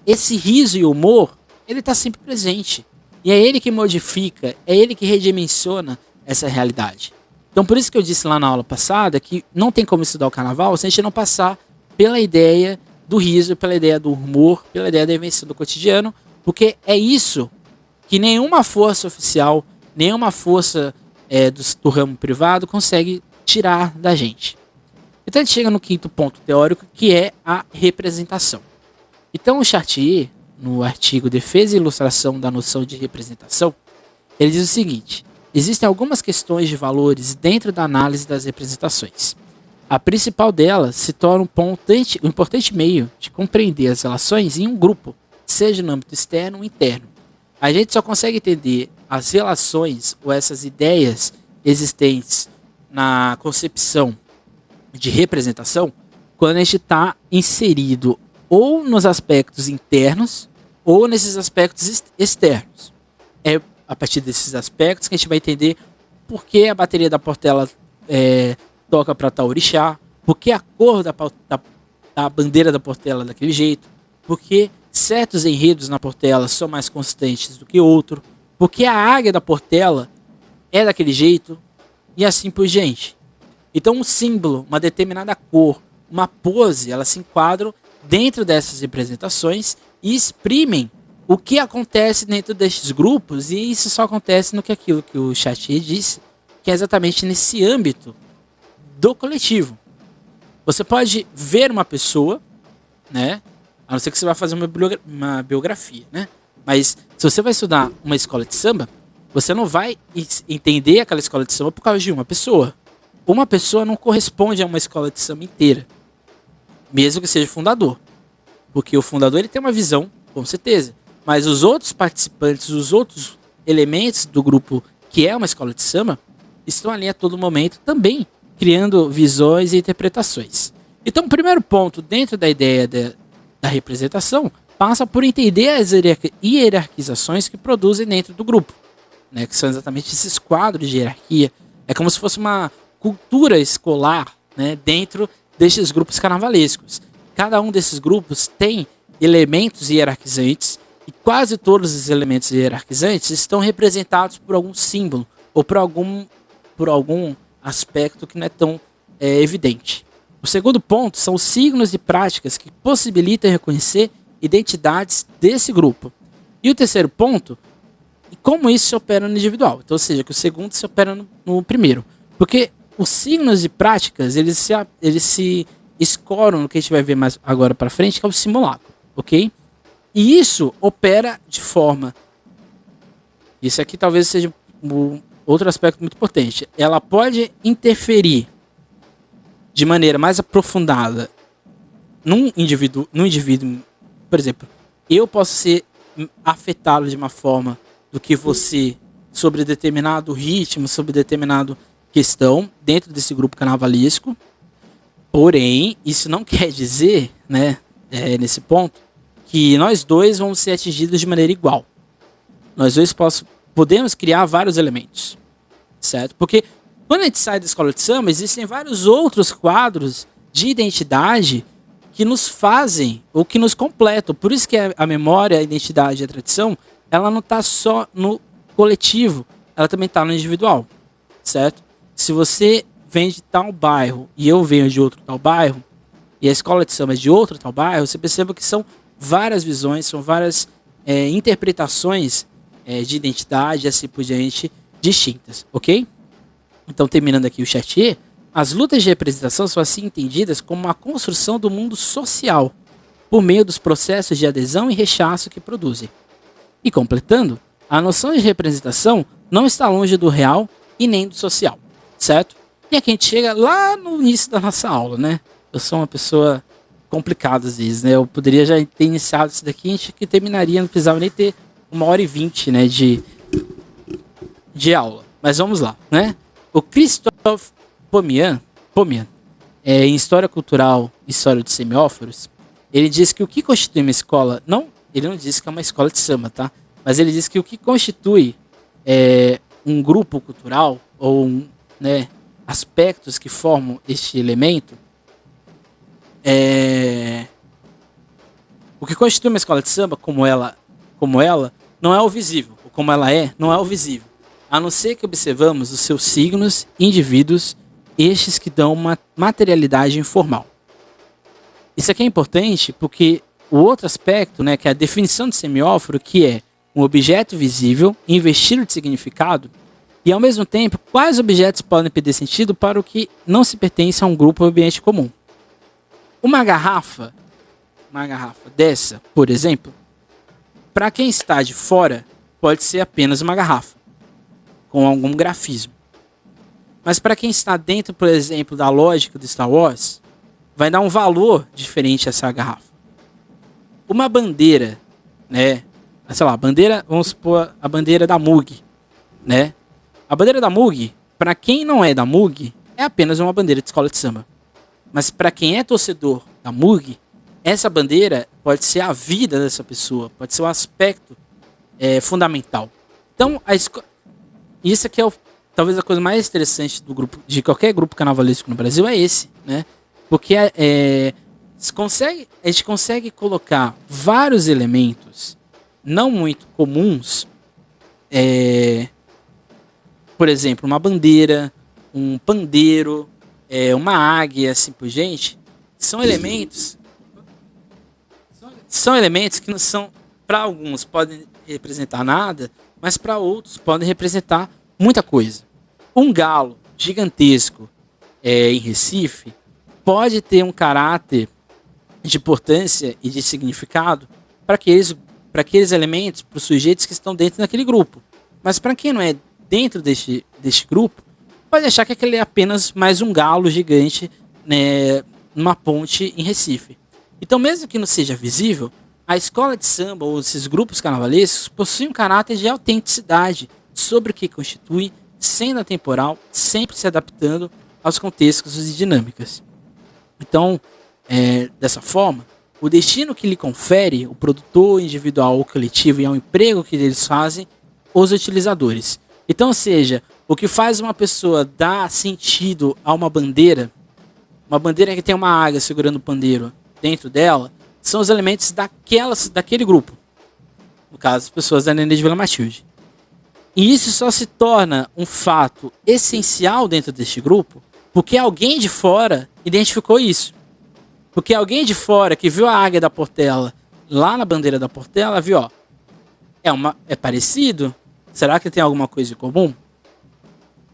esse riso e humor, ele está sempre presente. E é ele que modifica, é ele que redimensiona essa realidade. Então por isso que eu disse lá na aula passada que não tem como estudar o carnaval se a gente não passar pela ideia do riso, pela ideia do humor, pela ideia da invenção do cotidiano, porque é isso que nenhuma força oficial, nenhuma força do ramo privado consegue tirar da gente. Então a gente chega no quinto ponto teórico, que é a representação. Então o Chartier, no artigo Defesa e Ilustração da Noção de Representação, ele diz o seguinte: existem algumas questões de valores dentro da análise das representações. A principal delas se torna um importante meio de compreender as relações em um grupo, seja no âmbito externo ou interno. A gente só consegue entender as relações ou essas ideias existentes na concepção de representação quando a gente está inserido ou nos aspectos internos ou nesses aspectos externos. É a partir desses aspectos que a gente vai entender por que a bateria da Portela toca para tal orixá, por que a cor da bandeira da Portela é daquele jeito, por que certos enredos na Portela são mais constantes do que outro, por que a águia da Portela é daquele jeito, e assim por diante. Então um símbolo, uma determinada cor, uma pose, elas se enquadram dentro dessas representações e exprimem o que acontece dentro destes grupos, e isso só acontece aquilo que o Chartier disse, que é exatamente nesse âmbito do coletivo. Você pode ver uma pessoa, né? A não ser que você vá fazer uma biografia, né? Mas se você vai estudar uma escola de samba, você não vai entender aquela escola de samba por causa de uma pessoa. Uma pessoa não corresponde a uma escola de samba inteira, mesmo que seja fundador. Porque o fundador ele tem uma visão, com certeza. Mas os outros participantes, os outros elementos do grupo que é uma escola de samba, estão ali a todo momento também criando visões e interpretações. Então, o primeiro ponto dentro da ideia da representação passa por entender as hierarquizações que produzem dentro do grupo, né, que são exatamente esses quadros de hierarquia. É como se fosse uma cultura escolar, né, dentro destes grupos carnavalescos. Cada um desses grupos tem elementos hierarquizantes e quase todos os elementos hierarquizantes estão representados por algum símbolo ou por algum aspecto que não é tão evidente. O segundo ponto são os signos e práticas que possibilitam reconhecer identidades desse grupo. E o terceiro ponto, como isso se opera no individual. Então, ou seja, que o segundo se opera no primeiro. Porque os signos e práticas, eles se escoram no que a gente vai ver mais agora para frente, que é o simulacro, ok? E isso opera de forma... Isso aqui talvez seja outro aspecto muito importante. Ela pode interferir de maneira mais aprofundada num indivíduo, por exemplo, eu posso ser afetado de uma forma do que você sobre determinado ritmo, sobre determinada questão dentro desse grupo carnavalesco. Porém, isso não quer dizer, né, nesse ponto, que nós dois vamos ser atingidos de maneira igual. Nós dois podemos criar vários elementos, certo? Porque quando a gente sai da escola de samba, existem vários outros quadros de identidade que nos fazem ou que nos completam. Por isso que a memória, a identidade e a tradição, ela não está só no coletivo, ela também está no individual, certo? Se você vem de tal bairro e eu venho de outro tal bairro, e a escola de samba é de outro tal bairro, você perceba que são várias visões, são várias interpretações de identidade, assim por diante, distintas, ok? Então, terminando aqui o Chartier, as lutas de representação são assim entendidas como uma construção do mundo social, por meio dos processos de adesão e rechaço que produzem. E completando, a noção de representação não está longe do real e nem do social, certo? E aqui a gente chega lá no início da nossa aula, né? Eu sou uma pessoa complicada às vezes, né? Eu poderia já ter iniciado isso daqui, a gente que terminaria, não precisava nem ter 1h20, né, de aula. Mas vamos lá, né? O Christophe Pomian, em História Cultural e História de Semióforos, ele diz que o que constitui uma escola... Ele não diz que é uma escola de samba, tá? Mas ele diz que o que constitui um grupo cultural ou aspectos que formam este elemento o que constitui uma escola de samba como ela não é o visível, ou como ela não é o visível, a não ser que observamos os seus signos, indivíduos, estes que dão uma materialidade informal. Isso aqui é importante porque o outro aspecto, né, que é a definição de semióforo, que é um objeto visível, investido de significado, e ao mesmo tempo, quais objetos podem perder sentido para o que não se pertence a um grupo ou ambiente comum. Uma garrafa dessa, por exemplo, para quem está de fora, pode ser apenas uma garrafa, com algum grafismo. Mas para quem está dentro, por exemplo, da lógica do Star Wars, vai dar um valor diferente a essa garrafa. Uma bandeira, né? Sei lá, vamos supor a bandeira da Moog, né? A bandeira da Moog, para quem não é da Moog, é apenas uma bandeira de escola de samba. Mas para quem é torcedor da Moog, essa bandeira pode ser a vida dessa pessoa, pode ser um aspecto fundamental. Então, isso aqui é talvez a coisa mais interessante do grupo, de qualquer grupo carnavalesco no Brasil, é esse, né? Porque a gente consegue colocar vários elementos não muito comuns, por exemplo, uma bandeira, um pandeiro, uma águia, assim por diante, são elementos que não são, para alguns podem representar nada, mas para outros podem representar muita coisa. Um galo gigantesco em Recife pode ter um caráter de importância e de significado para aqueles elementos, para os sujeitos que estão dentro daquele grupo. Mas para quem não é dentro deste grupo, pode achar que aquele é apenas mais um galo gigante, né, numa ponte em Recife. Então, mesmo que não seja visível, a escola de samba ou esses grupos carnavalescos possuem um caráter de autenticidade sobre o que constitui, sendo atemporal, sempre se adaptando aos contextos e dinâmicas. Então, dessa forma, o destino que lhe confere o produtor individual ou coletivo e ao emprego que eles fazem os utilizadores. Então, ou seja, o que faz uma pessoa dar sentido a uma bandeira que tem uma águia segurando o pandeiro dentro dela, são os elementos daquele grupo. No caso, as pessoas da Nenê de Vila Matilde. E isso só se torna um fato essencial dentro deste grupo porque alguém de fora identificou isso. Porque alguém de fora que viu a águia da Portela lá na bandeira da Portela, viu, ó, é parecido? Será que tem alguma coisa em comum?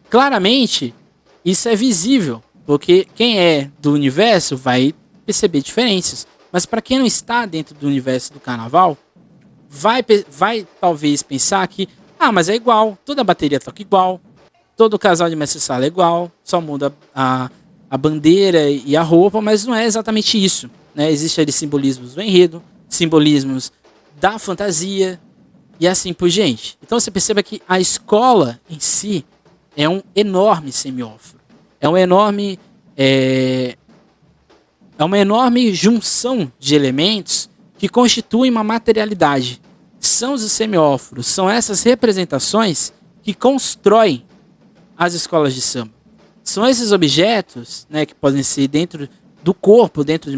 Claramente, isso é visível, porque quem é do universo vai perceber diferenças. Mas para quem não está dentro do universo do carnaval, vai talvez pensar que, mas é igual, toda a bateria toca igual, todo casal de mestre-sala é igual, só muda a bandeira e a roupa, mas não é exatamente isso, né? Existem ali simbolismos do enredo, simbolismos da fantasia e assim por diante. Então você perceba que a escola em si é um enorme semióforo, é uma enorme junção de elementos que constituem uma materialidade. São os semióforos, são essas representações que constroem as escolas de samba. São esses objetos, né, que podem ser dentro do corpo, dentro de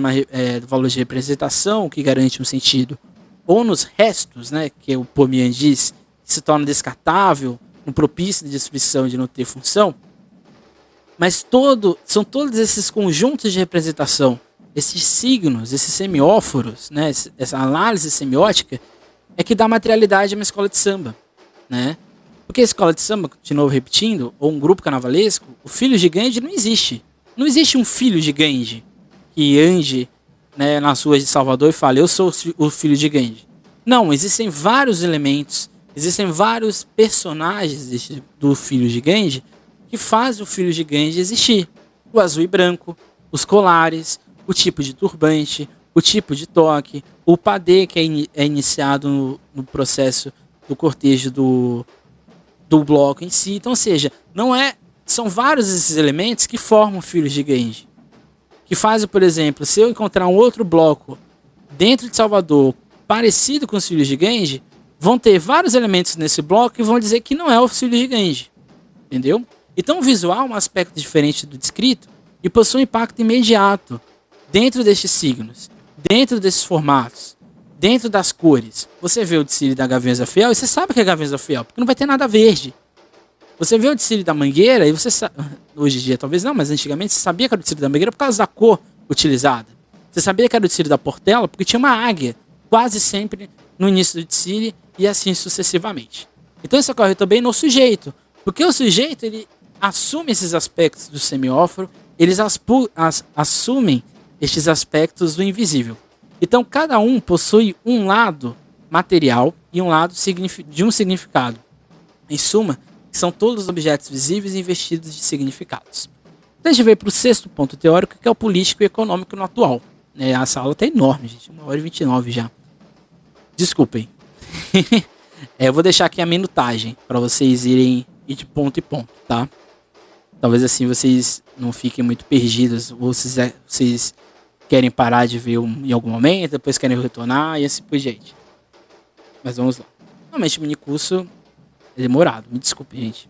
do valor de representação, que garante um sentido, ou nos restos, né, que o Pomian diz, que se torna descartável, um propício de destruição de não ter função. Mas são todos esses conjuntos de representação, esses signos, esses semióforos, né, essa análise semiótica, é que dá materialidade a uma escola de samba, né? Porque a escola de samba, de novo repetindo, ou um grupo carnavalesco, o filho de Gandhi não existe. Não existe um filho de Gandhi que ande, né, nas ruas de Salvador e fale, eu sou o filho de Gandhi. Não, existem vários elementos, existem vários personagens do filho de Gandhi que fazem o filho de Gandhi existir. O azul e branco, os colares, o tipo de turbante, o tipo de toque, o padê que é iniciado no processo do cortejo do bloco em si. Então, ou seja, são vários esses elementos que formam filhos de Gandhi. Que fazem, por exemplo, se eu encontrar um outro bloco dentro de Salvador parecido com os filhos de Gandhi, vão ter vários elementos nesse bloco que vão dizer que não é o filho de Gandhi. Entendeu? Então o visual é um aspecto diferente do descrito e possui um impacto imediato dentro destes signos, dentro desses formatos, dentro das cores. Você vê o desfile da Gaviões Fiel e você sabe que é Gaviões Fiel, porque não vai ter nada verde. Você vê o desfile da Mangueira e você sabe, hoje em dia talvez não, mas antigamente você sabia que era o desfile da Mangueira por causa da cor utilizada. Você sabia que era o desfile da Portela porque tinha uma águia quase sempre no início do desfile e assim sucessivamente. Então isso ocorre também no sujeito, porque o sujeito ele assume esses aspectos do semióforo, eles assumem estes aspectos do invisível. Então cada um possui um lado material e um lado de um significado. Em suma, são todos objetos visíveis investidos de significados. Então a gente veio para o sexto ponto teórico, que é o político e econômico no atual. A sala está enorme, gente, 1h29 já. Desculpem. Eu vou deixar aqui a minutagem para vocês irem de ponto em ponto, tá? Talvez assim vocês não fiquem muito perdidos, ou vocês querem parar de ver em algum momento, depois querem retornar e assim por diante. Mas vamos lá. Normalmente o minicurso é demorado, me desculpe, gente.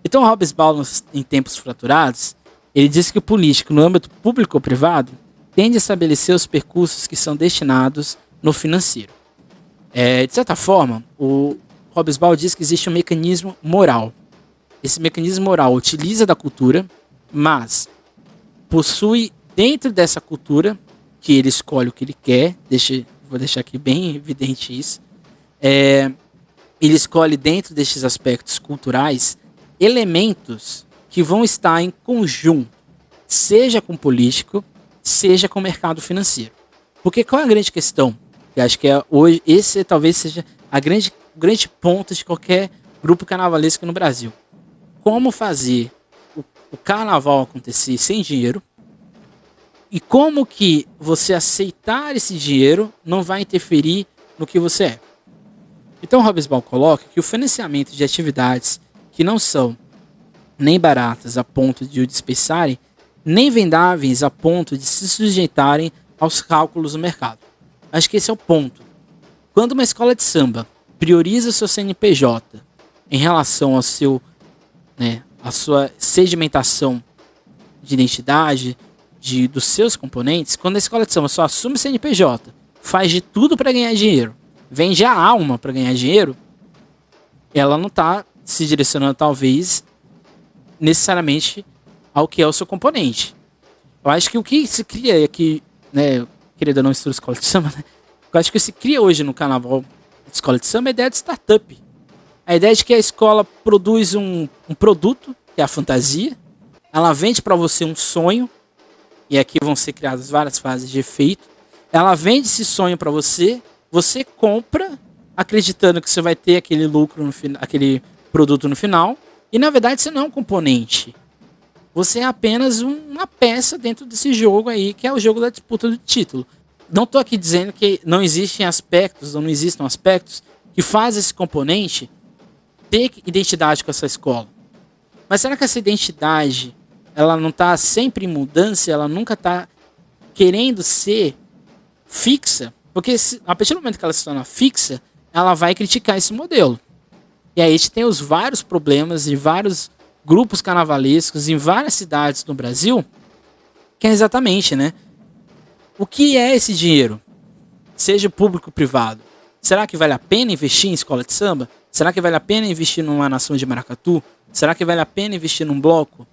Então, Hobsbawm, em Tempos Fraturados, ele diz que o político, no âmbito público ou privado, tende a estabelecer os percursos que são destinados no financeiro. De certa forma, o Hobsbawm diz que existe um mecanismo moral. Esse mecanismo moral utiliza da cultura, mas possui dentro dessa cultura, que ele escolhe o que ele quer, vou deixar aqui bem evidente isso, ele escolhe dentro destes aspectos culturais elementos que vão estar em conjunto, seja com o político, seja com o mercado financeiro. Porque qual é a grande questão? Eu acho que hoje esse talvez seja o grande ponto de qualquer grupo carnavalesco no Brasil. Como fazer o carnaval acontecer sem dinheiro e como que você aceitar esse dinheiro não vai interferir no que você é. Então, Hobsbawm coloca que o financiamento de atividades que não são nem baratas a ponto de o dispensarem, nem vendáveis a ponto de se sujeitarem aos cálculos do mercado. Acho que esse é o ponto. Quando uma escola de samba prioriza o seu CNPJ em relação ao seu, a sua sedimentação de identidade, dos seus componentes, quando a escola de samba só assume o CNPJ, faz de tudo para ganhar dinheiro, vende a alma para ganhar dinheiro, ela não está se direcionando, talvez, necessariamente ao que é o seu componente. Eu acho que o que se cria aqui, querida, não estudo escola de samba, eu acho que se cria hoje no carnaval de escola de samba é a ideia de startup. A ideia de que a escola produz um produto, que é a fantasia, ela vende para você um sonho, e aqui vão ser criadas várias fases de efeito. Ela vende esse sonho para você, você compra, acreditando que você vai ter aquele lucro, aquele produto no final, e na verdade você não é um componente. Você é apenas uma peça dentro desse jogo aí, que é o jogo da disputa do título. Não estou aqui dizendo que não existem aspectos, ou não existam aspectos, que fazem esse componente ter identidade com essa escola. Mas será que essa identidade, ela não está sempre em mudança, ela nunca está querendo ser fixa? Porque a partir do momento que ela se torna fixa, ela vai criticar esse modelo. E aí a gente tem os vários problemas de vários grupos carnavalescos em várias cidades no Brasil, que é exatamente, o que é esse dinheiro? Seja público ou privado. Será que vale a pena investir em escola de samba? Será que vale a pena investir numa nação de maracatu? Será que vale a pena investir num bloco?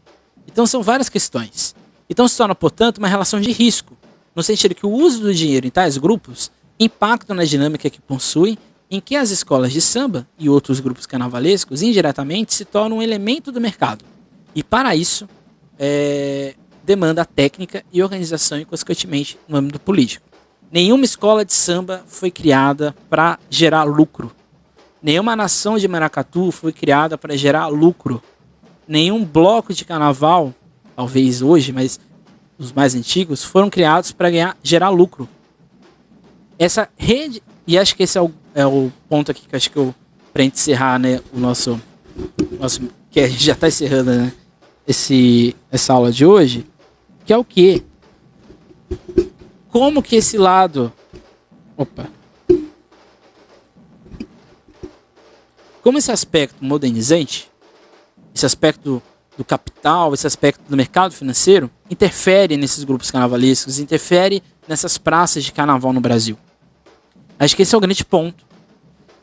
Então são várias questões. Então se torna, portanto, uma relação de risco, no sentido que o uso do dinheiro em tais grupos impacta na dinâmica que possuem, em que as escolas de samba e outros grupos carnavalescos indiretamente se tornam um elemento do mercado. E para isso, demanda técnica e organização e, consequentemente, no âmbito político. Nenhuma escola de samba foi criada para gerar lucro. Nenhuma nação de maracatu foi criada para gerar lucro. Nenhum bloco de carnaval, talvez hoje, mas os mais antigos, foram criados para gerar lucro. Essa rede, e acho que esse é o ponto aqui que acho que para encerrar, o nosso que a gente já está encerrando, essa aula de hoje, que é o quê? Como que esse lado, como esse aspecto modernizante, esse aspecto do capital, esse aspecto do mercado financeiro, interfere nesses grupos carnavalescos, interfere nessas praças de carnaval no Brasil. Acho que esse é o grande ponto.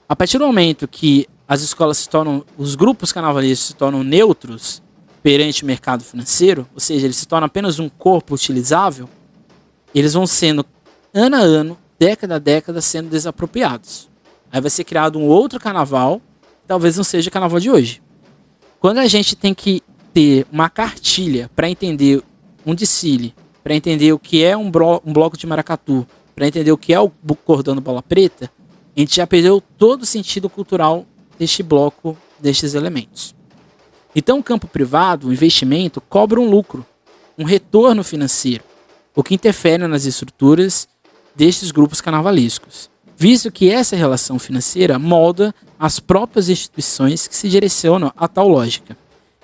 A partir do momento que as escolas os grupos carnavalescos se tornam neutros perante o mercado financeiro, ou seja, eles se tornam apenas um corpo utilizável, eles vão sendo, ano a ano, década a década, sendo desapropriados. Aí vai ser criado um outro carnaval, que talvez não seja o carnaval de hoje. Quando a gente tem que ter uma cartilha para entender um desfile, para entender o que é um bloco de maracatu, para entender o que é o cordão bola preta, a gente já perdeu todo o sentido cultural deste bloco, destes elementos. Então o campo privado, o investimento, cobra um lucro, um retorno financeiro, o que interfere nas estruturas destes grupos carnavalescos, visto que essa relação financeira molda as próprias instituições que se direcionam a tal lógica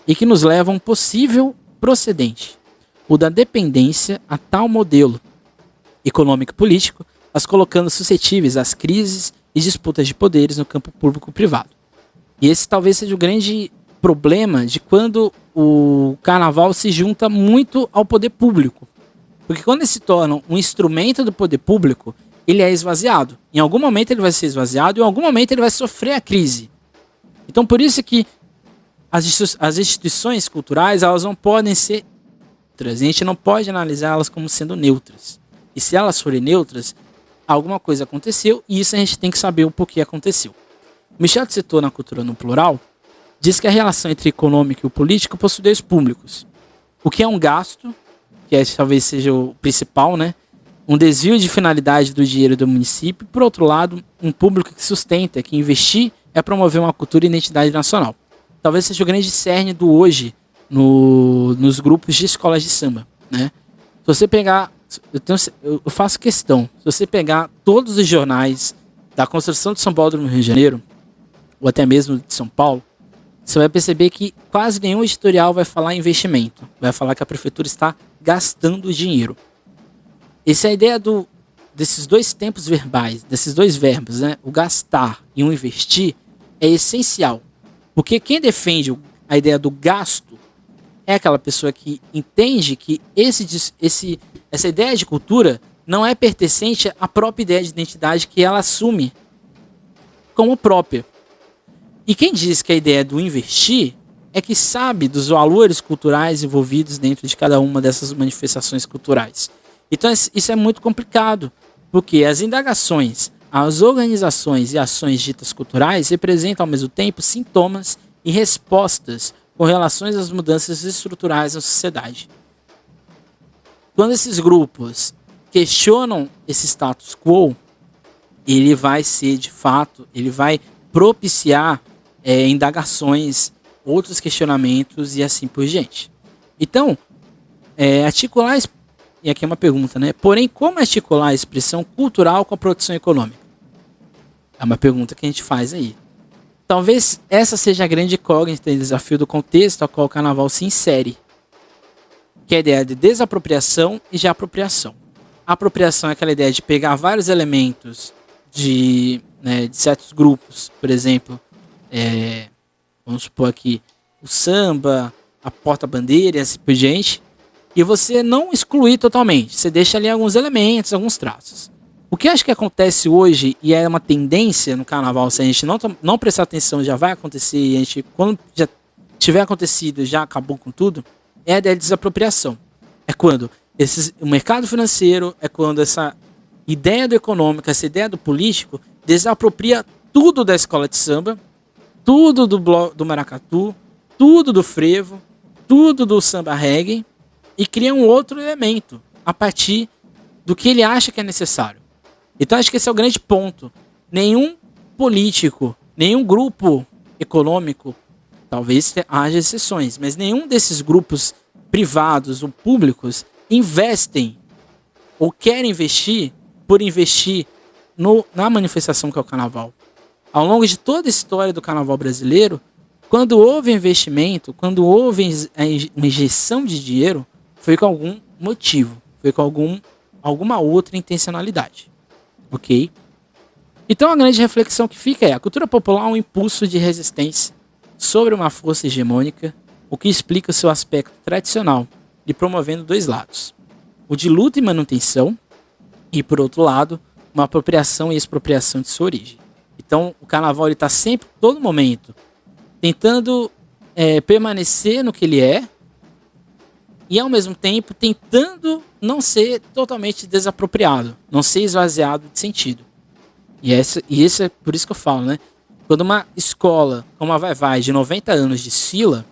e que nos levam a um possível procedente, o da dependência a tal modelo econômico e político, as colocando suscetíveis às crises e disputas de poderes no campo público-privado. E esse talvez seja o grande problema de quando o carnaval se junta muito ao poder público. Porque quando ele se torna um instrumento do poder público, ele é esvaziado. Em algum momento ele vai ser esvaziado e em algum momento ele vai sofrer a crise. Então por isso que as instituições culturais, elas não podem ser neutras. A gente não pode analisá-las como sendo neutras. E se elas forem neutras, alguma coisa aconteceu e isso a gente tem que saber o porquê aconteceu. Michel citou na Cultura no Plural, diz que a relação entre econômico e o político possui dois públicos. O que é um gasto, que talvez seja o principal, um desvio de finalidade do dinheiro do município, e por outro lado, um público que sustenta, que investir é promover uma cultura e identidade nacional. Talvez seja o grande cerne do hoje nos grupos de escolas de samba. Se você pegar, eu faço questão, se você pegar todos os jornais da construção de São Paulo do Rio de Janeiro, ou até mesmo de São Paulo, você vai perceber que quase nenhum editorial vai falar em investimento. Vai falar que a prefeitura está gastando dinheiro. Essa é a ideia desses dois tempos verbais, desses dois verbos, né? O gastar e o investir é essencial. Porque quem defende a ideia do gasto é aquela pessoa que entende que essa ideia de cultura não é pertencente à própria ideia de identidade que ela assume como própria. E quem diz que a ideia do investir é que sabe dos valores culturais envolvidos dentro de cada uma dessas manifestações culturais. Então isso é muito complicado, porque as indagações, as organizações e ações ditas culturais representam ao mesmo tempo sintomas e respostas com relação às mudanças estruturais na sociedade. Quando esses grupos questionam esse status quo, ele vai ser, de fato, ele vai propiciar indagações, outros questionamentos e assim por diante. Então, articular, e aqui é uma pergunta, né? Porém, como articular a expressão cultural com a produção econômica? É uma pergunta que a gente faz aí. Talvez essa seja a grande incógnita e desafio do contexto ao qual o carnaval se insere, que é a ideia de desapropriação e de apropriação. A apropriação é aquela ideia de pegar vários elementos de certos grupos, por exemplo, vamos supor aqui o samba, a porta-bandeira e assim por diante, e você não excluir totalmente, você deixa ali alguns elementos, alguns traços. O que eu acho que acontece hoje, e é uma tendência no carnaval, se a gente não prestar atenção, já vai acontecer, e a gente, quando já tiver acontecido, já acabou com tudo, é a ideia de desapropriação. É quando o mercado financeiro, é quando essa ideia do econômico, essa ideia do político, desapropria tudo da escola de samba, tudo do maracatu, tudo do frevo, tudo do samba reggae, e cria um outro elemento, a partir do que ele acha que é necessário. Então acho que esse é o grande ponto. Nenhum político, nenhum grupo econômico, talvez haja exceções, mas nenhum desses grupos privados ou públicos investem ou querem investir por investir na manifestação que é o carnaval. Ao longo de toda a história do carnaval brasileiro, quando houve investimento, quando houve uma injeção de dinheiro, foi com algum motivo, foi com alguma outra intencionalidade. Ok? Então a grande reflexão que fica é: a cultura popular é um impulso de resistência sobre uma força hegemônica, o que explica seu aspecto tradicional, e promovendo dois lados: o de luta e manutenção, e por outro lado, uma apropriação e expropriação de sua origem. Então o carnaval está sempre, todo momento, tentando permanecer no que ele é, e ao mesmo tempo tentando não ser totalmente desapropriado, não ser esvaziado de sentido. E isso é por isso que eu falo, né? Quando uma escola, como a Vai-Vai, de 90 anos desfila,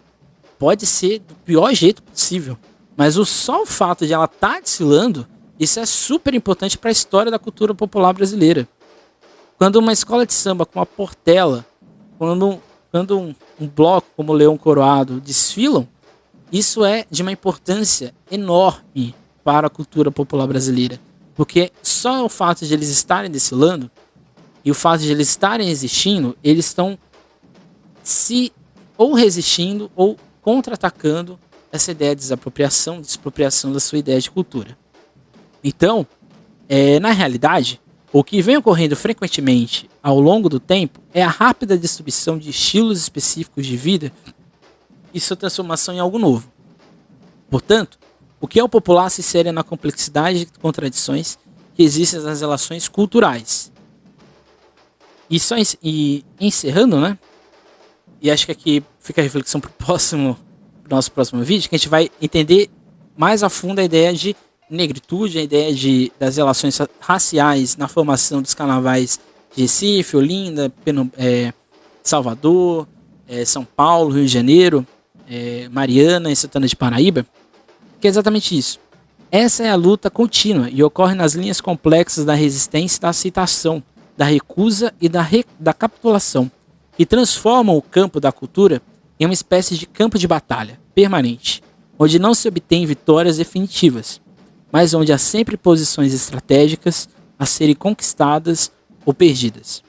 pode ser do pior jeito possível. Mas só o fato de ela estar desfilando, isso é super importante para a história da cultura popular brasileira. Quando uma escola de samba com uma Portela, quando um bloco como o Leão Coroado desfilam, isso é de uma importância enorme para a cultura popular brasileira. Porque só o fato de eles estarem desfilando e o fato de eles estarem existindo, eles estão se ou resistindo ou contra-atacando essa ideia de desapropriação, de expropriação da sua ideia de cultura. Então, na realidade, o que vem ocorrendo frequentemente ao longo do tempo é a rápida distribuição de estilos específicos de vida e sua transformação em algo novo. Portanto, o que é o popular se insere na complexidade de contradições que existem nas relações culturais. E encerrando, né? E acho que aqui fica a reflexão para o nosso próximo vídeo, que a gente vai entender mais a fundo a ideia de negritude, a ideia das relações raciais na formação dos carnavais de Recife, Olinda, Salvador, São Paulo, Rio de Janeiro, Mariana e Santana de Paraíba, que é exatamente isso. Essa é a luta contínua e ocorre nas linhas complexas da resistência e da aceitação, da recusa e da capitulação, que transformam o campo da cultura em uma espécie de campo de batalha permanente, onde não se obtém vitórias definitivas, mas onde há sempre posições estratégicas a serem conquistadas ou perdidas.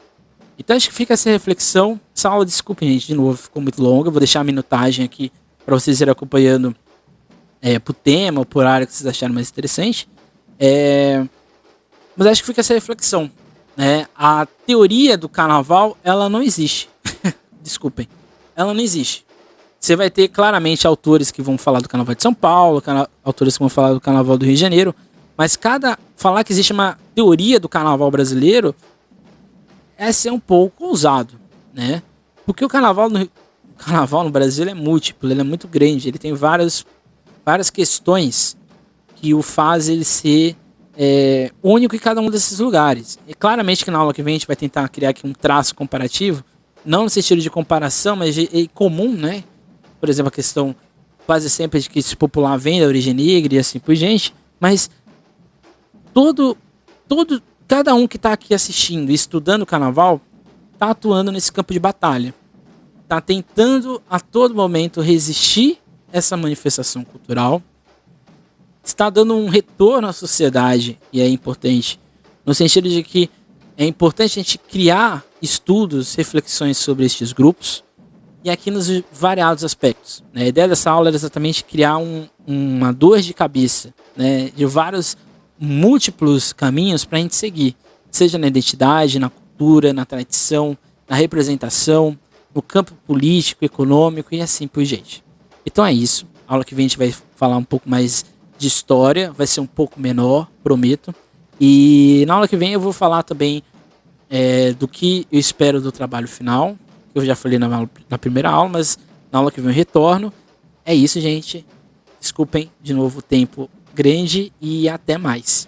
Então acho que fica essa reflexão. Essa aula, desculpem, gente, de novo, ficou muito longa. Eu vou deixar a minutagem aqui para vocês irem acompanhando por tema ou por área que vocês acharam mais interessante. Mas acho que fica essa reflexão, né? A teoria do carnaval, ela não existe. Desculpem, ela não existe. Você vai ter claramente autores que vão falar do Carnaval de São Paulo, autores que vão falar do Carnaval do Rio de Janeiro, mas falar que existe uma teoria do Carnaval brasileiro é ser um pouco ousado, né? Porque o Carnaval no Brasil é múltiplo, ele é muito grande, ele tem várias questões que o faz ele ser único em cada um desses lugares. E claramente que na aula que vem a gente vai tentar criar aqui um traço comparativo, não no sentido de comparação, mas de comum, né? Por exemplo, a questão quase sempre de que esse popular vem da origem negra e assim por diante, mas cada um que está aqui assistindo e estudando o carnaval está atuando nesse campo de batalha, está tentando a todo momento resistir essa manifestação cultural, está dando um retorno à sociedade, e é importante, no sentido de que é importante a gente criar estudos, reflexões sobre estes grupos, e aqui nos variados aspectos, né? A ideia dessa aula era exatamente criar uma dor de cabeça, né? De vários múltiplos caminhos para a gente seguir, seja na identidade, na cultura, na tradição, na representação, no campo político, econômico e assim por diante. Então é isso. A aula que vem a gente vai falar um pouco mais de história, vai ser um pouco menor, prometo. E na aula que vem eu vou falar também do que eu espero do trabalho final. Eu já falei na primeira aula, mas na aula que vem eu retorno. É isso, gente. Desculpem de novo o tempo grande e até mais.